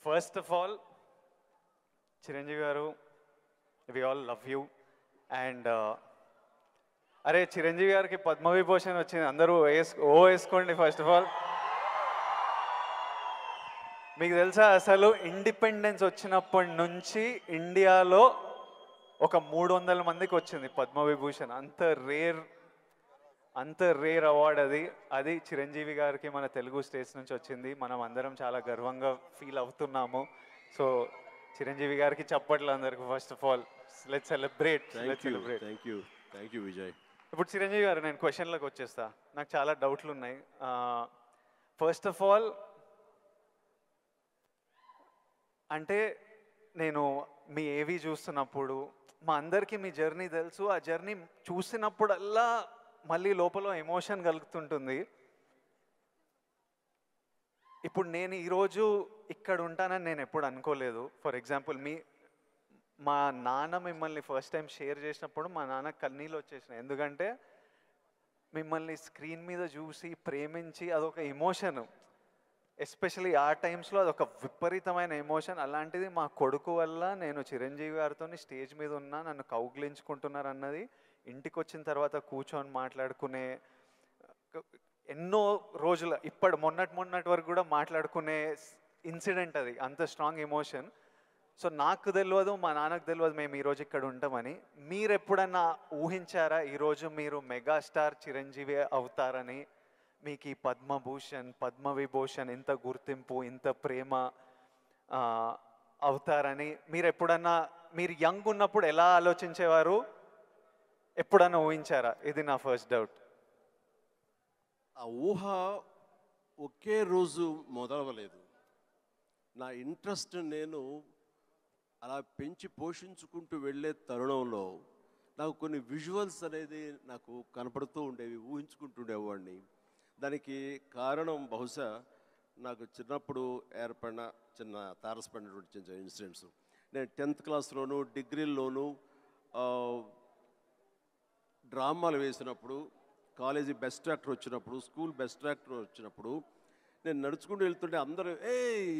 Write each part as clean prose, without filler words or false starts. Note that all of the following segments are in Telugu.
ఫస్ట్ ఆఫ్ ఆల్ చిరంజీవి గారు, we all love you. And అరే చిరంజీవి గారికి పద్మవిభూషణ్ వచ్చింది, అందరూ వేసుకోండి. ఫస్ట్ ఆఫ్ ఆల్ మీకు తెలుసా అసలు ఇండిపెండెన్స్ వచ్చినప్పటి నుంచి ఇండియాలో ఒక 300 మందికి వచ్చింది పద్మవిభూషణ్. అంత రేర్ అవార్డ్ అది. అది చిరంజీవి గారికి మన తెలుగు స్టేట్స్ నుంచి వచ్చింది. మనం అందరం చాలా గర్వంగా ఫీల్ అవుతున్నాము. సో చిరంజీవి గారికి చప్పట్లు అందరికి. First of all let's celebrate. Thank you Vijay. ఇప్పుడు చిరంజీవి గారు, నేను క్వశ్చన్లకు వచ్చేస్తా. నాకు చాలా డౌట్లు ఉన్నాయి. ఫస్ట్ ఆఫ్ ఆల్ అంటే నేను మీ ఏవి చూస్తున్నప్పుడు మా అందరికీ మీ జర్నీ తెలుసు. ఆ జర్నీ చూసినప్పుడల్లా మళ్ళీ లోపల ఎమోషన్ కలుగుతుంటుంది. ఇప్పుడు నేను ఈరోజు ఇక్కడ ఉంటానని నేను ఎప్పుడు అనుకోలేదు. ఫర్ ఎగ్జాంపుల్ మా నాన్న మిమ్మల్ని ఫస్ట్ టైం షేర్ చేసినప్పుడు మా నాన్న కన్నీళ్ళు వచ్చేసినాయి. ఎందుకంటే మిమ్మల్ని స్క్రీన్ మీద చూసి ప్రేమించి అదొక ఎమోషన్. ఎస్పెషలీ ఆ టైమ్స్లో అదొక విపరీతమైన ఎమోషన్. అలాంటిది మా కొడుకు వల్ల నేను చిరంజీవి గారితో స్టేజ్ మీద ఉన్నా, నన్ను కౌగిలించుకుంటున్నారు అన్నది ఇంటికి వచ్చిన తర్వాత కూర్చొని మాట్లాడుకునే ఎన్నో రోజుల మొన్నటి వరకు కూడా మాట్లాడుకునే ఇన్సిడెంట్ అది. అంత స్ట్రాంగ్ ఎమోషన్. సో నాకు తెలియదు, మా నాన్నకు తెలియదు మేము ఈరోజు ఇక్కడ ఉంటామని. మీరు ఎప్పుడన్నా ఊహించారా ఈరోజు మీరు మెగాస్టార్ చిరంజీవి అవుతారని? మీకు ఈ పద్మభూషణ్, పద్మవిభూషణ్, ఇంత గుర్తింపు, ఇంత ప్రేమ అవుతారని మీరు ఎప్పుడన్నా, మీరు యంగ్ ఉన్నప్పుడు ఎలా ఆలోచించేవారు? ఎప్పుడన్నా ఊహించారా? ఇది నా ఫస్ట్ డౌట్. ఆ ఊహ ఒకే రోజు మొదలవలేదు. నా ఇంట్రెస్ట్ నేను అలా పెంచి పోషించుకుంటూ వెళ్ళే తరుణంలో నాకు కొన్ని విజువల్స్ అనేది నాకు కనపడుతూ ఉండేవి, ఊహించుకుంటుండేవాడిని. దానికి కారణం బహుశా నాకు చిన్నప్పుడు ఏర్పడిన చిన్న తారసపడినటువంటి చిన్న ఇన్సిడెంట్స్. నేను 10th క్లాస్లోను డిగ్రీల్లోనూ డ్రామాలు వేసినప్పుడు, కాలేజీ బెస్ట్ యాక్టర్ వచ్చినప్పుడు, స్కూల్ బెస్ట్ యాక్టర్ వచ్చినప్పుడు నేను నడుచుకుంటూ వెళ్తుంటే అందరూ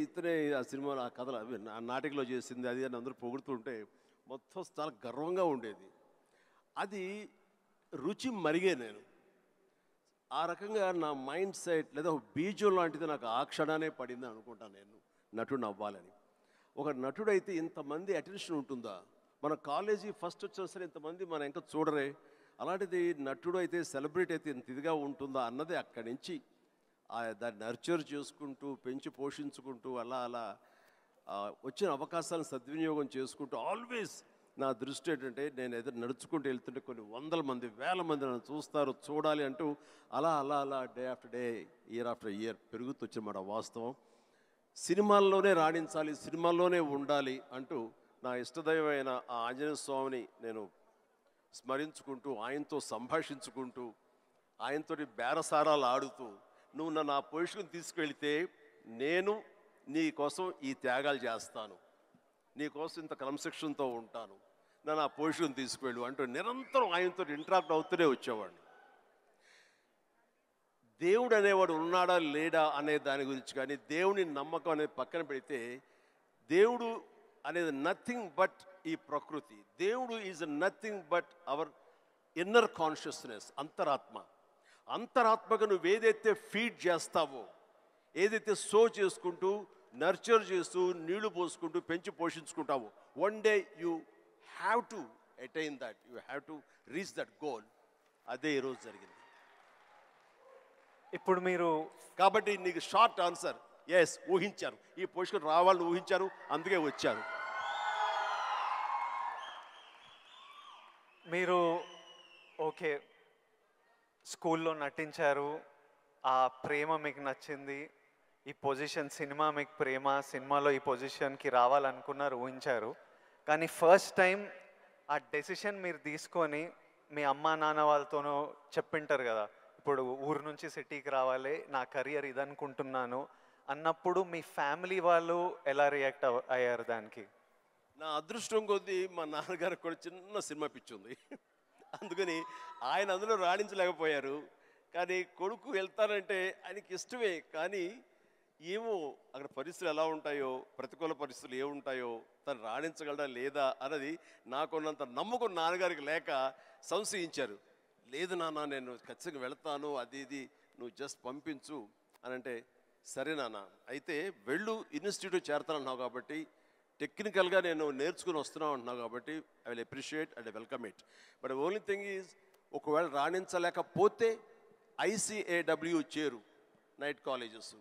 ఇతనే ఆ సినిమాలో ఆ కథలు అవి ఆ నాటికలో చేసింది అది అని అందరూ పొగుడుతుంటే మొత్తం చాలా గర్వంగా ఉండేది. అది రుచి మరిగే నేను ఆ రకంగా నా మైండ్ సెట్ లేదా ఒక బీజం లాంటిది నాకు ఆ క్షణానే పడింది అనుకుంటాను నేను నటుడు అవ్వాలని. ఒక నటుడైతే ఇంతమంది అటెన్షన్ ఉంటుందా? మన కాలేజీ ఫస్ట్ వచ్చినా సరే ఇంతమంది మన ఇంకా చూడరే, అలాంటిది నటుడు అయితే సెలబ్రిటీ అయితే ఇంత ఇదిగా ఉంటుందా అన్నది అక్కడి నుంచి దాన్ని నర్చర్ చేసుకుంటూ పెంచి పోషించుకుంటూ అలా అలా వచ్చిన అవకాశాలను సద్వినియోగం చేసుకుంటూ ఆల్వేస్ నా దృష్టి ఏంటంటే నేను ఏదో నడుచుకుంటూ వెళ్తుంటే కొన్ని 100 మంది 1000 మంది నన్ను చూస్తారు, చూడాలి అంటూ అలా అలా అలా day after day, year after year పెరుగుతూ వచ్చినమాట వాస్తవం. సినిమాల్లోనే రాణించాలి, సినిమాల్లోనే ఉండాలి అంటూ నా ఇష్టదైవమైన ఆ ఆంజనేయ స్వామిని నేను స్మరించుకుంటూ, ఆయనతో సంభాషించుకుంటూ, ఆయనతో బేరసారాలు ఆడుతూ, నువ్వు నన్ను ఆ పొజిషన్ తీసుకెళ్తే నేను నీ కోసం ఈ త్యాగాలు చేస్తాను, నీ కోసం ఇంత క్రమశిక్షణతో ఉంటాను, నన్ను ఆ పొజిషన్ తీసుకువెళ్ళు అంటూ నిరంతరం ఆయనతో ఇంటరాక్ట్ అవుతూనే వచ్చేవాడిని. దేవుడు అనేవాడు ఉన్నాడా లేడా అనే దాని గురించి కానీ, దేవుని నమ్మకం అనేది పక్కన పెడితే, దేవుడు అనేది నథింగ్ బట్ ఈ ప్రకృతి. దేవుడు is nothing but our inner consciousness, అంతరాత్మ. అంతరాత్మగా నువ్వు ఏదైతే ఫీడ్ చేస్తావో, ఏదైతే సో చేసుకుంటూ నర్చర్ చేస్తూ నీళ్లు పోసుకుంటూ పెంచి పోషించుకుంటావో, one day you have to attain that, you have to reach that goal. అదే ఈరోజు జరిగింది. ఇప్పుడు మీరు కాబట్టి నీకు షార్ట్ ఆన్సర్ ఎస్, ఊహించారు, ఈ పొజిషన్ రావాలని ఊహించారు, అందుకే వచ్చారు. మీరు ఓకే స్కూల్లో నటించారు, ఆ ప్రేమ మీకు నచ్చింది, ఈ పొజిషన్ సినిమా మీకు ప్రేమ, సినిమాలో ఈ పొజిషన్కి రావాలనుకున్నారు, ఊహించారు. కానీ ఫస్ట్ టైం ఆ డెసిషన్ మీరు తీసుకొని మీ అమ్మా నాన్న వాళ్ళతోనూ చెప్పింటారు కదా, ఇప్పుడు ఊరు నుంచి సిటీకి రావాలి, నా కెరియర్ ఇదనుకుంటున్నాను అన్నప్పుడు మీ ఫ్యామిలీ వాళ్ళు ఎలా రియాక్ట్ అయ్యారు దానికి? నా అదృష్టం కొద్దీ మా నాన్నగారికి కూడా చిన్న సినిమా పిచ్చి ఉంది, అందుకని ఆయన అందులో రాణించలేకపోయారు. కానీ కొడుకు వెళ్తానంటే ఆయనకి ఇష్టమే, కానీ ఏమో అక్కడ పరిస్థితులు ఎలా ఉంటాయో, ప్రతికూల పరిస్థితులు ఏముంటాయో, తను రాణించగలడా లేదా అన్నది నాకున్నంత నమ్మకం నాన్నగారికి లేక సంశయించారు. లేదు నాన్న, నేను ఖచ్చితంగా వెళ్తాను, అది ఇది నువ్వు జస్ట్ పంపించు అని అంటే, సరే నాన్న అయితే వెళ్ళు, ఇన్స్టిట్యూట్ చేరతానన్నావు కాబట్టి, టెక్నికల్గా నేను నేర్చుకుని వస్తున్నావు అంటున్నావు కాబట్టి I will appreciate and welcome it. But only thing is, ఒకవేళ రాణించలేకపోతే ICAW చేరు, నైట్ కాలేజెస్,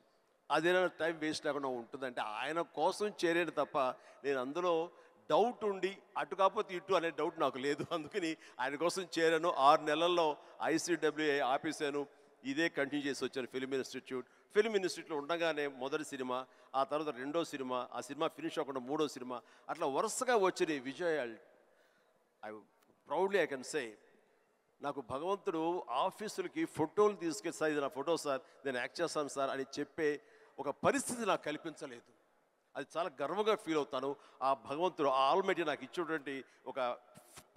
అదేనా టైం వేస్ట్ లేకుండా ఉంటుందంటే ఆయన కోసం చేరేది తప్ప నేను అందులో డౌట్ ఉండి అటు కాకపోతే ఇటు అనే డౌట్ నాకు లేదు. అందుకని ఆయన కోసం చేరాను. 6 నెలల్లో ICWA ఆపేశాను. ఇదే కంటిన్యూ చేసి వచ్చాను ఫిల్మ్ ఇన్స్టిట్యూట్. ఫిల్మ్ ఇన్స్టిట్యూట్లో ఉండగానే మొదటి సినిమా, ఆ తర్వాత రెండో సినిమా, ఆ సినిమా ఫినిష్ అవ్వకుండా మూడో సినిమా, అట్లా వరుసగా వచ్చిన విజయాలు. I proudly I can say, నాకు భగవంతుడు ఆఫీసులకి ఫోటోలు తీసుకెళ్ళి, సార్ ఇది నా ఫోటో సార్, నేను యాక్ట్ చేస్తాను సార్ అని చెప్పే ఒక పరిస్థితి నాకు కల్పించలేదు. అది చాలా గర్వంగా ఫీల్ అవుతాను. ఆ భగవంతుడు, ఆ ఆల్మైటీ నాకు ఇచ్చేటువంటి ఒక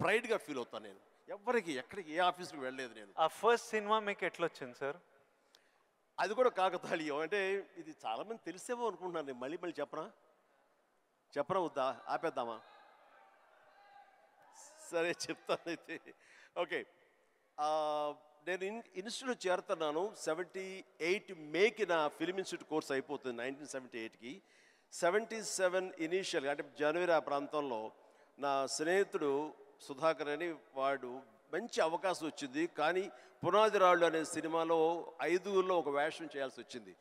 ప్రైడ్గా ఫీల్ అవుతాను. నేను ఎవ్వరికి ఎక్కడికి ఏ ఆఫీస్కి వెళ్ళలేదు. నేను ఆ ఫస్ట్ సినిమా మీకు ఎట్లా వచ్చింది సార్? అది కూడా కాకతాళీయం. అంటే ఇది చాలామంది తెలిసేమో అనుకుంటున్నాను. నేను మళ్ళీ చెప్పనా వద్దా, ఆపేద్దామా? సరే చెప్తాను అయితే. ఓకే, నేను ఇన్స్టిట్యూట్ చేరుతున్నాను 78 మేకి నా ఫిల్మ్ ఇన్స్టిట్యూట్ కోర్స్ అయిపోతుంది. 1978కి 77 ఇనీషియల్గా అంటే జనవరి ఆ ప్రాంతంలో నా స్నేహితుడు సుధాకర్ అని, వాడు మంచి అవకాశం వచ్చింది. కానీ పునాది రాళ్ళు అనే సినిమాలో 5గురిలో ఒక వేషం చేయాల్సి వచ్చింది.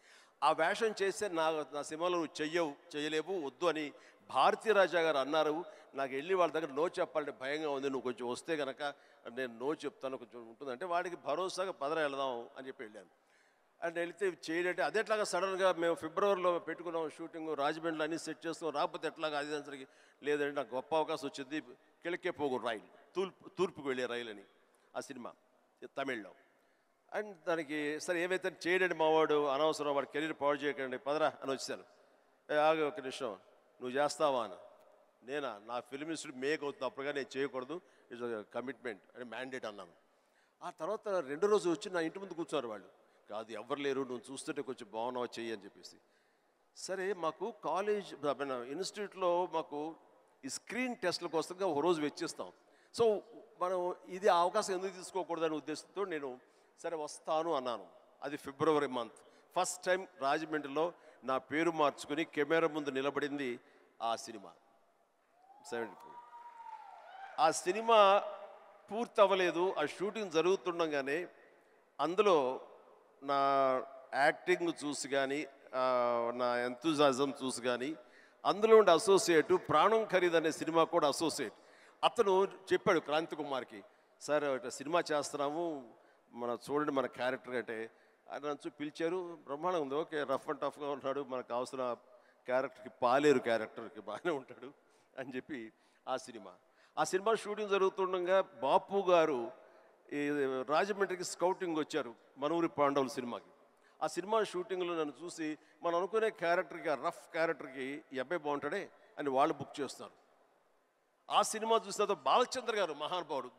ఆ వేషం చేస్తే నా సినిమాలో నువ్వు చేయలేవు, వద్దు అని భారతీ రాజా గారు అన్నారు. నాకు వెళ్ళి వాళ్ళ దగ్గర నో చెప్పాలంటే భయంగా ఉంది. నువ్వు కొంచెం వస్తే కనుక నేను నో చెప్తాను, కొంచెం ఉంటుందంటే వాడికి భరోసాగా పదరా వెళదాం అని చెప్పి వెళ్ళాను. అండ్ వెళితే చేయడంటే అదే ఎట్లాగా సడన్గా మేము ఫిబ్రవరిలో పెట్టుకున్నాం షూటింగ్, రాజమండ్రిలో అన్నీ సెట్ చేస్తాం, రాకపోతే ఎట్లాగా అది దానికి లేదంటే నాకు గొప్ప అవకాశం వచ్చింది. కిళకే పోగు రైలు, తూర్పుకు వెళ్ళే రైలు అని ఆ సినిమా తమిళ్లో. అండ్ దానికి సరే ఏమైతే చేయడండి, మావాడు అనవసరం, వాడు కెరీర్ పాడు చేయకండి, పదరా అని వచ్చాను. ఆగి ఒక నిమిషం, నువ్వు చేస్తావా అని. నేనా, నా ఫిల్మ్ ఇన్స్టిట్యూట్ మేక్ అవుతుంది, అప్పుడుగా నేను చేయకూడదు, ఇట్స్ కమిట్మెంట్ అని మ్యాండేట్ అన్నాను. ఆ తర్వాత 2వ రోజు వచ్చి నా ఇంటి ముందు కూర్చున్నారు వాళ్ళు. కాదు ఎవరు లేరు, నువ్వు చూస్తుంటే కొంచెం బాగున్నావు చెయ్యి అని చెప్పేసి. సరే మాకు కాలేజ్ ఇన్స్టిట్యూట్లో మాకు ఈ స్క్రీన్ టెస్ట్ల కోసంగా ఒక రోజు వెచ్చిస్తాం. సో మనం ఇది అవకాశం ఎందుకు తీసుకోకూడదనే ఉద్దేశంతో నేను సరే వస్తాను అన్నాను. అది ఫిబ్రవరి మంత్. ఫస్ట్ టైం రాజమండ్రిలో నా పేరు మార్చుకుని కెమెరా ముందు నిలబడింది ఆ సినిమా 74. ఆ సినిమా పూర్తి అవ్వలేదు, ఆ షూటింగ్ జరుగుతుండగానే అందులో నా యాక్టింగ్ చూసి కానీ, నా ఎంతూజాజం చూసి కానీ, అందులో ఉండే అసోసియేటు ప్రాణం ఖరీదు అనే సినిమా కూడా అసోసియేట్ అతను చెప్పాడు క్రాంతి కుమార్కి, సార్ ఇట్లా సినిమా చేస్తున్నాము, చూడండి మన క్యారెక్టర్ అంటే. ఆయన నన్ను పిలిచారు, బ్రహ్మాండంగా ఉంది, ఓకే రఫ్ అండ్ టఫ్గా ఉన్నాడు, మనకు కావాల్సిన క్యారెక్టర్కి, పాలేరు క్యారెక్టర్కి బాగానే ఉంటాడు అని చెప్పి ఆ సినిమా షూటింగ్ జరుగుతుండగా బాపు గారు ఈ రాజమండ్రికి స్కౌటింగ్ వచ్చారు మనూరి పాండవుల సినిమాకి. ఆ సినిమా షూటింగ్లో నన్ను చూసి మనం అనుకునే క్యారెక్టర్కి, ఆ రఫ్ క్యారెక్టర్కి ఈ అబ్బాయి బాగుంటాడే అని వాళ్ళు బుక్ చేస్తారు. ఆ సినిమా చూస్తే బాలచంద్ర గారు మహానుభావుడు,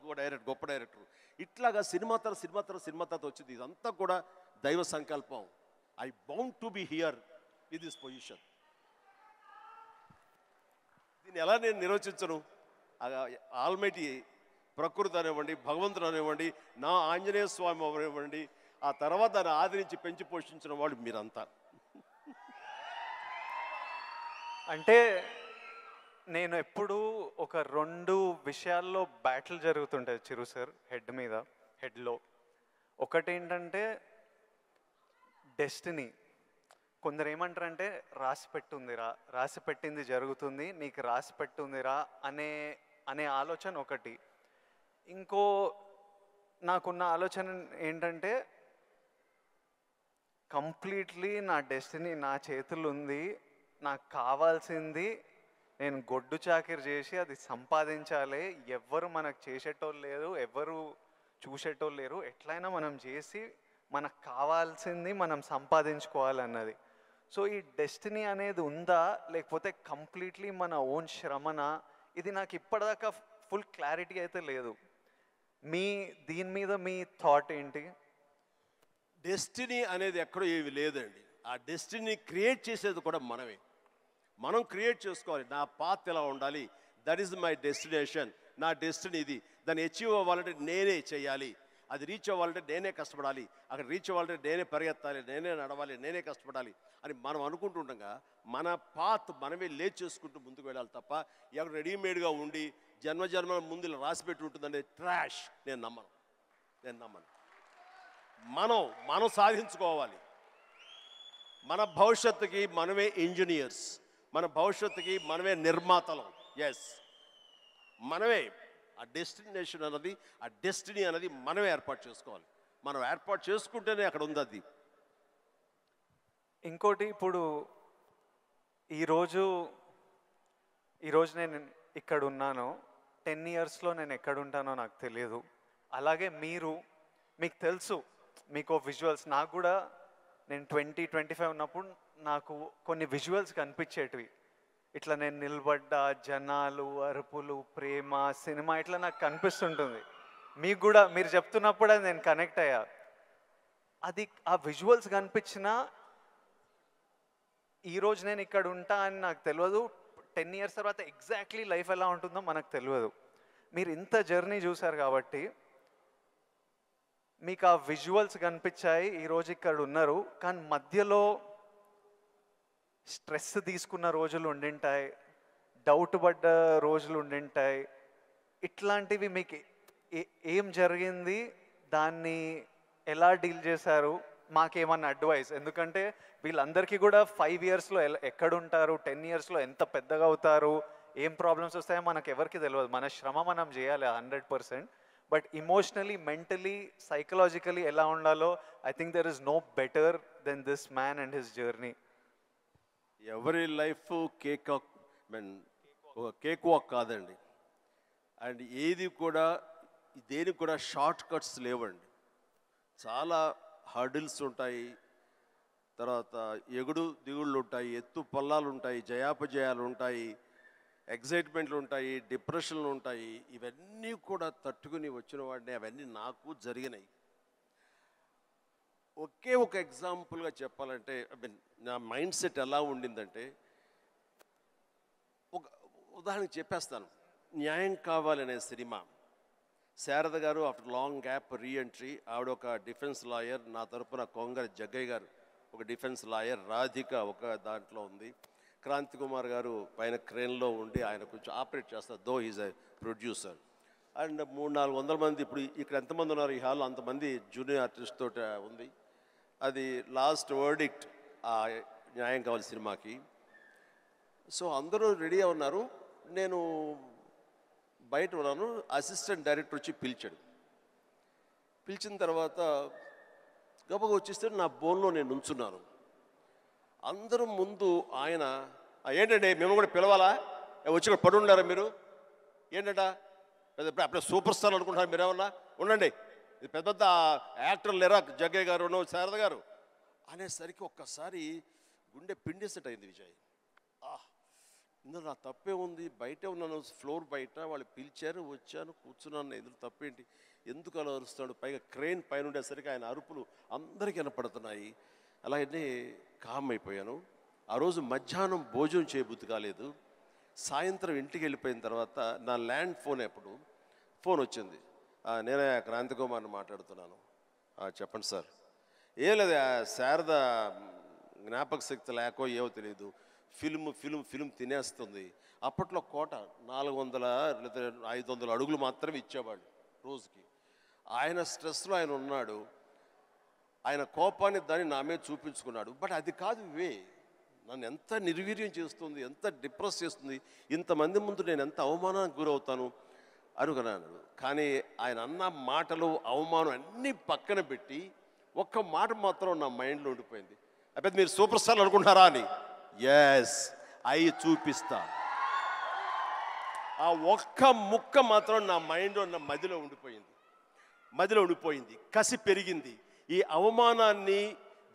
గొప్ప డైరెక్టర్. ఇట్లాగా సినిమా తర్వాత వచ్చింది. ఇదంతా కూడా దైవ సంకల్పం. I bound to be here with this position. దీన్ని ఎలా నేను నిర్వచించను? ఆల్మైటీ ప్రకృతి అనివ్వండి, భగవంతుడు అనివ్వండి, నా ఆంజనేయ స్వామి అనివ్వండి, ఆ తర్వాత దాన్ని ఆదరించి పెంచి పోషించిన వాళ్ళు మీరంతా. అంటే నేను ఎప్పుడు ఒక 2 విషయాల్లో బ్యాటిల్ జరుగుతుంటుంది చిరు సార్ హెడ్లో. ఒకటి ఏంటంటే డెస్టినీ. కొందరు ఏమంటారంటే రాసి పెట్టింది జరుగుతుంది, నీకు రాసి పెట్టుందిరా అనే ఆలోచన ఒకటి. ఇంకో నాకున్న ఆలోచన ఏంటంటే కంప్లీట్లీ నా డెస్టినీ నా చేతుల్లో ఉంది, నాకు కావాల్సింది నేను గొడ్డు చాకిరి చేసి అది సంపాదించాలి. ఎవ్వరు మనకు చేసేటోళ్ళు లేరు, ఎవ్వరు చూసేటోళ్ళు లేరు, ఎట్లయినా మనం చేసి మనకు కావాల్సింది మనం సంపాదించుకోవాలన్నది. సో ఈ డెస్టినీ అనేది ఉందా, లేకపోతే కంప్లీట్లీ మన ఓన్ శ్రమనా? ఇది నాకు ఇప్పటిదాకా ఫుల్ క్లారిటీ అయితే లేదు. దీని మీద మీ థాట్ ఏంటి? డెస్టినీ అనేది ఎక్కడో ఏమి లేదండి. ఆ డెస్టినీ క్రియేట్ చేసేది కూడా మనమే. మనం క్రియేట్ చేసుకోవాలి. నా పాత్ ఎలా ఉండాలి, దట్ ఈస్ మై డెస్టినేషన్, నా డెస్టినీ ఇది. దాన్ని అచీవ్ అవ్వాలంటే నేనే చేయాలి, అది రీచ్ అవ్వాలంటే నేనే కష్టపడాలి, అక్కడ రీచ్ అవ్వాలంటే నేనే పరిగెత్తాలి, నేనే నడవాలి, నేనే కష్టపడాలి అని మనం అనుకుంటుండగా మన పాత్ మనమే లేట్ చేసుకుంటూ ముందుకు వెళ్ళాలి తప్ప ఎవరు రెడీమేడ్గా ఉండి జన్మజన్మల ముందు ఇలా రాసిపెట్టి ఉంటుందనే ట్రాష్ నేను నమ్మను. మనం సాధించుకోవాలి. మన భవిష్యత్తుకి మనమే ఇంజనీర్స్, మన భవిష్యత్తుకి మనమే నిర్మాతలం. ఎస్, మనమే ఆ డెస్టినేషన్ అన్నది, ఆ డెస్టినీ అనేది మనమే ఏర్పాటు చేసుకోవాలి. మనం ఏర్పాటు చేసుకుంటేనే అక్కడ ఉంది అది. ఇంకోటి, ఇప్పుడు ఈరోజు నేను ఇక్కడ ఉన్నాను, 10 yearsలో నేను ఎక్కడ ఉంటానో నాకు తెలియదు. అలాగే మీకు తెలుసు, మీకు విజువల్స్, నాకు కూడా నేను 20-25 ఉన్నప్పుడు నాకు కొన్ని విజువల్స్ కనిపించేటివి. ఇట్లా నేను నిలబడ్డ జనాలు, అరుపులు, ప్రేమ, సినిమా ఇట్లా నాకు కనిపిస్తుంటుంది. మీకు కూడా మీరు చెప్తున్నప్పుడు అది నేను కనెక్ట్ అయ్యా. అది ఆ విజువల్స్ కనిపించిన ఈరోజు నేను ఇక్కడ ఉంటా అని నాకు తెలియదు. 10 years తర్వాత ఎగ్జాక్ట్లీ లైఫ్ ఎలా ఉంటుందో మనకు తెలియదు. మీరు ఇంత జర్నీ చూసారు కాబట్టి మీకు ఆ విజువల్స్ కనిపించాయి, ఈరోజు ఇక్కడ ఉన్నారు. కానీ మధ్యలో స్ట్రెస్ తీసుకున్న రోజులు ఉండింటాయి, డౌట్ పడ్డ రోజులు ఉండింటాయి. ఇట్లాంటివి మీకు ఏం జరిగింది, దాన్ని ఎలా డీల్ చేశారు, మాకేమన్నా అడ్వైస్? ఎందుకంటే వీళ్ళందరికీ కూడా 5 yearsలో ఎక్కడుంటారు, 10 yearsలో ఎంత పెద్దగా అవుతారు, ఏం ప్రాబ్లమ్స్ వస్తాయో మనకు ఎవరికి తెలియదు. మన శ్రమ మనం చేయాలి 100%. బట్ ఇమోషనలీ, మెంటలీ, సైకలాజికలీ ఎలా ఉండాలో I think there is no better than this man and his journey. ఎవరి లైఫ్ కేక్ వాక్ కాదండి. అండ్ దేనికి కూడా షార్ట్ కట్స్ లేవండి. చాలా హర్డిల్స్ ఉంటాయి, తర్వాత ఎగుడు దిగుళ్ళు ఉంటాయి, ఎత్తు పల్లాలు ఉంటాయి, జయాపజయాలు ఉంటాయి, ఎగ్జైట్మెంట్లు ఉంటాయి, డిప్రెషన్లు ఉంటాయి. ఇవన్నీ కూడా తట్టుకుని వచ్చిన వాడిని, అవన్నీ నాకు జరిగినాయి. ఒకే ఒక ఎగ్జాంపుల్గా చెప్పాలంటే, నా మైండ్ సెట్ ఎలా ఉండిందంటే, ఒక ఉదాహరణకు చెప్పేస్తాను. న్యాయం కావాలనే సినిమా, శారద గారు ఆఫ్టర్ లాంగ్ గ్యాప్ రీఎంట్రీ, ఆవిడ ఒక డిఫెన్స్ లాయర్, నా తరపున కొంగర జగ్గయ్య గారు ఒక డిఫెన్స్ లాయర్, రాధిక ఒక దాంట్లో ఉంది, క్రాంతి కుమార్ గారు పైన క్రేన్లో ఉండి ఆయన కొంచెం ఆపరేట్ చేస్తారు, though is a producer. And 300-400 మంది, ఇప్పుడు ఇక్కడ ఎంతమంది ఉన్నారు ఈ హాల్లో అంతమంది జూనియర్ ఆర్టిస్ట్ తోటి ఉంది. అది లాస్ట్ వర్డిక్ట్ ఆ న్యాయం కావాలి సినిమాకి. సో అందరూ రెడీ ఉన్నారు, నేను బయట ఉన్నాను. అసిస్టెంట్ డైరెక్టర్ వచ్చి పిలిచిన తర్వాత గబగ వచ్చేస్తే నా బోన్లో నేను నుంచున్నాను. అందరూ ముందు ఆయన, ఏంటంటే మేము కూడా పిలవాలా, వచ్చి పడి ఉండారా మీరు, ఏంటంట అప్పుడే సూపర్ స్టార్ అనుకుంటున్నారు మీరేమన్నా, ఉండండి, ఇది పెద్ద పెద్ద యాక్టర్లు లేరా, జగ్గయ్య గారు, శారద గారు అనేసరికి ఒక్కసారి గుండె పిండేసెట్ అయింది విజయ్. ఇందులో నా తప్పే ఉంది, బయటే ఉన్నాను, ఫ్లోర్ బయట, వాళ్ళు పిలిచారు, వచ్చాను, కూర్చున్నాను, ఎదురు తప్పేంటి, ఎందుకు అలా అరుస్తున్నాడు, పైగా క్రెయిన్ పైన ఉండేసరికి ఆయన అరుపులు అందరికీ వినపడుతున్నాయి. అలాగే కామ్ అయిపోయాను. ఆ రోజు మధ్యాహ్నం భోజనం చేయబుద్ధి కాలేదు. సాయంత్రం ఇంటికి వెళ్ళిపోయిన తర్వాత నా ల్యాండ్ ఫోన్ వచ్చింది. నేనే క్రాంతి కుమార్ని మాట్లాడుతున్నాను. చెప్పండి సార్. ఏం లేదు, శారద జ్ఞాపక శక్తి లేకో ఏమో తెలియదు, ఫిల్మ్ తినేస్తుంది. అప్పట్లో కోట 400 లేదా 500 అడుగులు మాత్రమే ఇచ్చేవాళ్ళు రోజుకి. ఆయన స్ట్రెస్లో ఆయన ఉన్నాడు, ఆయన కోపాన్ని దాన్ని నా మీద చూపించుకున్నాడు. బట్ అది కాదు నన్ను ఎంత నిర్వీర్యం చేస్తుంది, ఎంత డిప్రెస్ చేస్తుంది, ఇంతమంది ముందు నేను ఎంత అవమానానికి గురవుతాను అనుకున్నాను. కానీ ఆయన అన్న మాటలు, అవమానం అన్నీ పక్కన పెట్టి ఒక్క మాట మాత్రం నా మైండ్లో ఉండిపోయింది. అప్పుడు మీరు సూపర్ స్టార్ అనుకుంటున్నారా అని. ఎస్, అవి చూపిస్తా. ఆ ఒక్క ముక్క మాత్రం నా మైండ్లో, నా మదిలో ఉండిపోయింది. కసి పెరిగింది. ఈ అవమానాన్ని,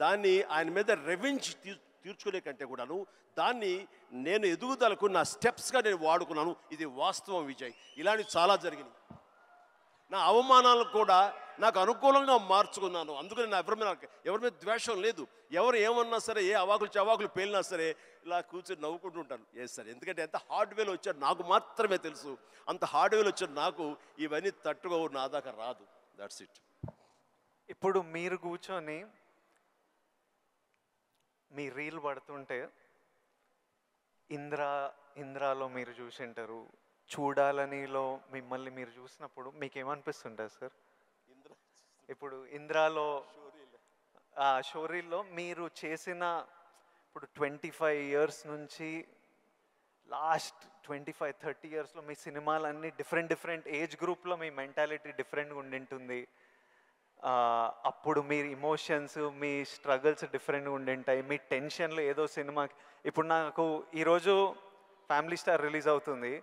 దాన్ని ఆయన మీద రెవెంజ్ తీర్చుకునే కంటే కూడాను దాన్ని నేను ఎదుగుదలకు నా స్టెప్స్గా నేను వాడుకున్నాను. ఇది వాస్తవం విజయ్. ఇలాంటివి చాలా జరిగినాయి. నా అవమానాలు కూడా నాకు అనుకూలంగా మార్చుకున్నాను. అందుకని నా ఎవరి మీద ద్వేషం లేదు. ఎవరు ఏమన్నా సరే, ఏ అవాకులు చవాకులు పేలినా సరే ఇలా కూర్చొని నవ్వుకుంటూ ఉంటాను. సార్, ఎందుకంటే ఎంత హార్డ్వేర్ వచ్చాడు నాకు మాత్రమే తెలుసు. అంత హార్డ్వేర్ వచ్చాడు నాకు ఇవన్నీ తట్టుకో నా దాకా రాదు. That's it. ఇప్పుడు మీరు కూర్చొని మీ రీల్ పడుతుంటే ఇంద్రాలో మీరు చూసింటారు, చూడాలనిలో మిమ్మల్ని మీరు చూసినప్పుడు మీకు ఏమనిపిస్తుంటుంది సార్? ఇప్పుడు ఇంద్రాలో షోరీల్లో మీరు చేసిన ఇప్పుడు 25 years నుంచి లాస్ట్ 25-30 yearsలో మీ సినిమాలన్నీ డిఫరెంట్ ఏజ్ గ్రూప్లో మీ మెంటాలిటీ డిఫరెంట్గా ఉండింటుంది. అప్పుడు మీ ఇమోషన్స్, మీ స్ట్రగుల్స్ డిఫరెంట్గా ఉండింటాయి. మీ టెన్షన్లు ఏదో సినిమాకి ఇప్పుడు నాకు ఈరోజు ఫ్యామిలీ స్టార్ రిలీజ్ అవుతుంది.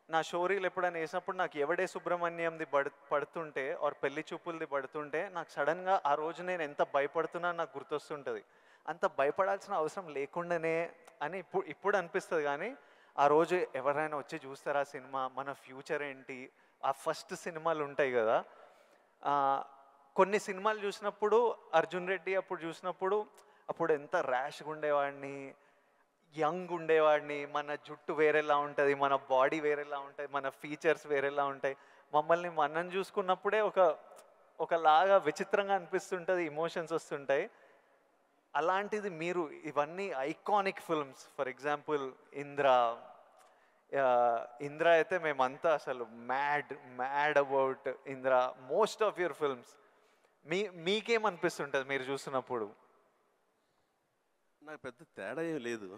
నా షోరీలు ఎప్పుడైనా వేసినప్పుడు నాకు ఎవడే సుబ్రహ్మణ్యంది పడుతుంటే ఆర్ పెళ్లి చూపులది పడుతుంటే నాకు సడన్గా ఆ రోజు నేను ఎంత భయపడుతున్నా నాకు గుర్తొస్తుంటుంది. అంత భయపడాల్సిన అవసరం లేకుండానే అని ఇప్పుడు అనిపిస్తుంది. కానీ ఆ రోజు ఎవరైనా వచ్చి చూస్తారా సినిమా, మన ఫ్యూచర్ ఏంటి, ఆ ఫస్ట్ సినిమాలు ఉంటాయి కదా. కొన్ని సినిమాలు చూసినప్పుడు అర్జున్ రెడ్డి అప్పుడు చూసినప్పుడు అప్పుడు ఎంత ర్యాష్గా ఉండేవాడిని, యంగ్ ఉండేవాడిని, మన జుట్టు వేరేలా ఉంటుంది, మన బాడీ వేరేలా ఉంటుంది, మన ఫీచర్స్ వేరేలా ఉంటాయి. మమ్మల్ని మనం చూసుకున్నప్పుడే ఒకలాగా విచిత్రంగా అనిపిస్తుంటుంది, ఇమోషన్స్ వస్తుంటాయి. అలాంటిది మీరు ఇవన్నీ iconic films, for example Indra అయితే మేమంతా అసలు mad about Indra. Most of your films మీకేమనిపిస్తుంటుంది మీరు చూసినప్పుడు? నాకు పెద్ద తేడా ఏం లేదు.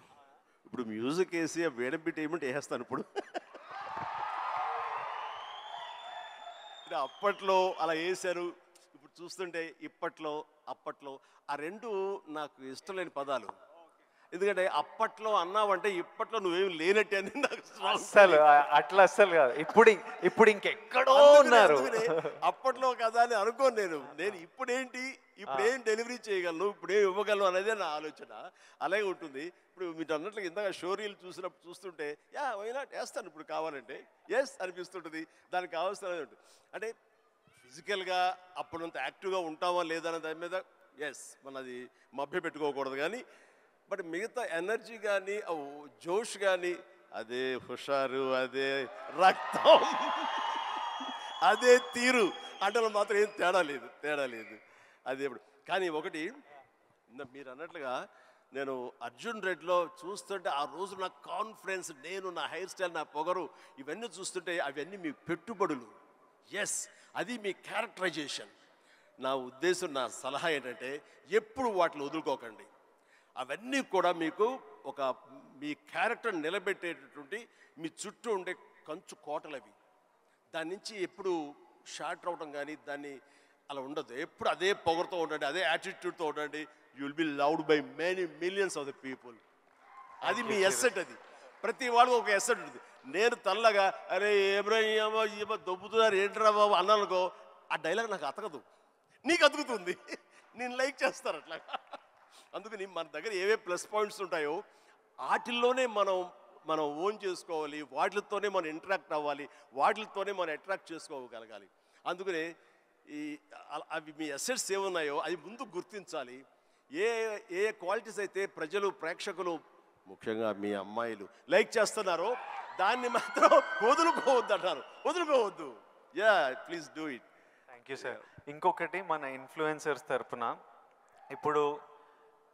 ఇప్పుడు మ్యూజిక్ వేసి వేడం బిట్ ఏమంటే వేస్తాను. ఇప్పుడు అప్పట్లో అలా వేశారు, ఇప్పుడు చూస్తుంటే ఇప్పట్లో అప్పట్లో ఆ రెండు నాకు ఇష్టం లేని పదాలు. ఎందుకంటే అప్పట్లో అన్నావంటే ఇప్పట్లో నువ్వేమి లేనట్టే అని నాకు అస్సలు అట్లా అస్సలు కాదు. ఇప్పుడు ఇంకెక్కడో ఉన్నారు. అప్పట్లో కదా అని అనుకోను నేను ఇప్పుడేంటి, ఇప్పుడేం డెలివరీ చేయగలను, ఇప్పుడేం ఇవ్వగలను అనేది నా ఆలోచన. అలాగే ఉంటుంది. ఇప్పుడు మీరు అన్నట్లు ఇందాక షోరీలు చూస్తుంటే వైనా వేస్తాను ఇప్పుడు కావాలంటే అనిపిస్తుంటుంది. దానికి కావాల్సిన ఉంటుంది. అంటే ఫిజికల్గా అప్పుడంత యాక్టివ్గా ఉంటామా లేదా అనే దాని మీద మనది మభ్య పెట్టుకోకూడదు. కానీ బట్ మిగతా ఎనర్జీ కానీ జోష్ కానీ అదే హుషారు, అదే రక్తం, అదే తీరు అంటే మాత్రం ఏం తేడా లేదు. అది ఎప్పుడు కానీ ఒకటి మీరు అన్నట్లుగా నేను అర్జున్ రెడ్డిలో చూస్తుంటే ఆ రోజు నా కాన్ఫిడెన్స్, నేను నా హెయిర్ స్టైల్, నా పొగరు ఇవన్నీ చూస్తుంటే అవన్నీ మీ పెట్టుబడులు. అది మీ క్యారెక్టరైజేషన్. నా ఉద్దేశం, నా సలహా ఏంటంటే ఎప్పుడు వాటిని వదులుకోకండి. అవన్నీ కూడా మీకు మీ క్యారెక్టర్ నిలబెట్టేటటువంటి మీ చుట్టూ ఉండే కంచు కోటలు అవి. దాని నుంచి ఎప్పుడు షార్ట్ అవడం కానీ దాన్ని అలా ఉండదు. ఎప్పుడు అదే పొగరుతో ఉండండి, అదే యాటిట్యూడ్తో ఉండండి. You will be loved by many millions of the people. అది మీ ఎస్సెట్. అది ప్రతి వాళ్ళకు ఒక ఎస్సెట్ ఉంటుంది. నేను తల్లగా అరే ఏమో దొబ్బుతున్నారు ఏంట్రా బాబు అన్నానుకో, ఆ డైలాగ్ నాకు అతకదు, నీకు అతుకుతుంది, నేను లైక్ చేస్తాను అట్లా. అందుకని మన దగ్గర ఏవే ప్లస్ పాయింట్స్ ఉంటాయో వాటిల్లోనే మనం ఓన్ చేసుకోవాలి, వాటితోనే మనం ఇంటరాక్ట్ అవ్వాలి, వాటితోనే మనం అట్రాక్ట్ చేసుకోగలగాలి. అందుకనే అవి మీ అసెట్స్ ఏమున్నాయో అది ముందు గుర్తించాలి. ఏ క్వాలిటీస్ అయితే ప్రజలు, ప్రేక్షకులు, ముఖ్యంగా మీ అమ్మాయిలు లైక్ చేస్తున్నారో దాన్ని మాత్రం వదులుకోవద్దు అంటారు. వదులుకోవద్దు. Please do it. Thank you sir. ఇంకొకటి మన ఇన్ఫ్లుయెన్సర్స్ తరపున ఇప్పుడు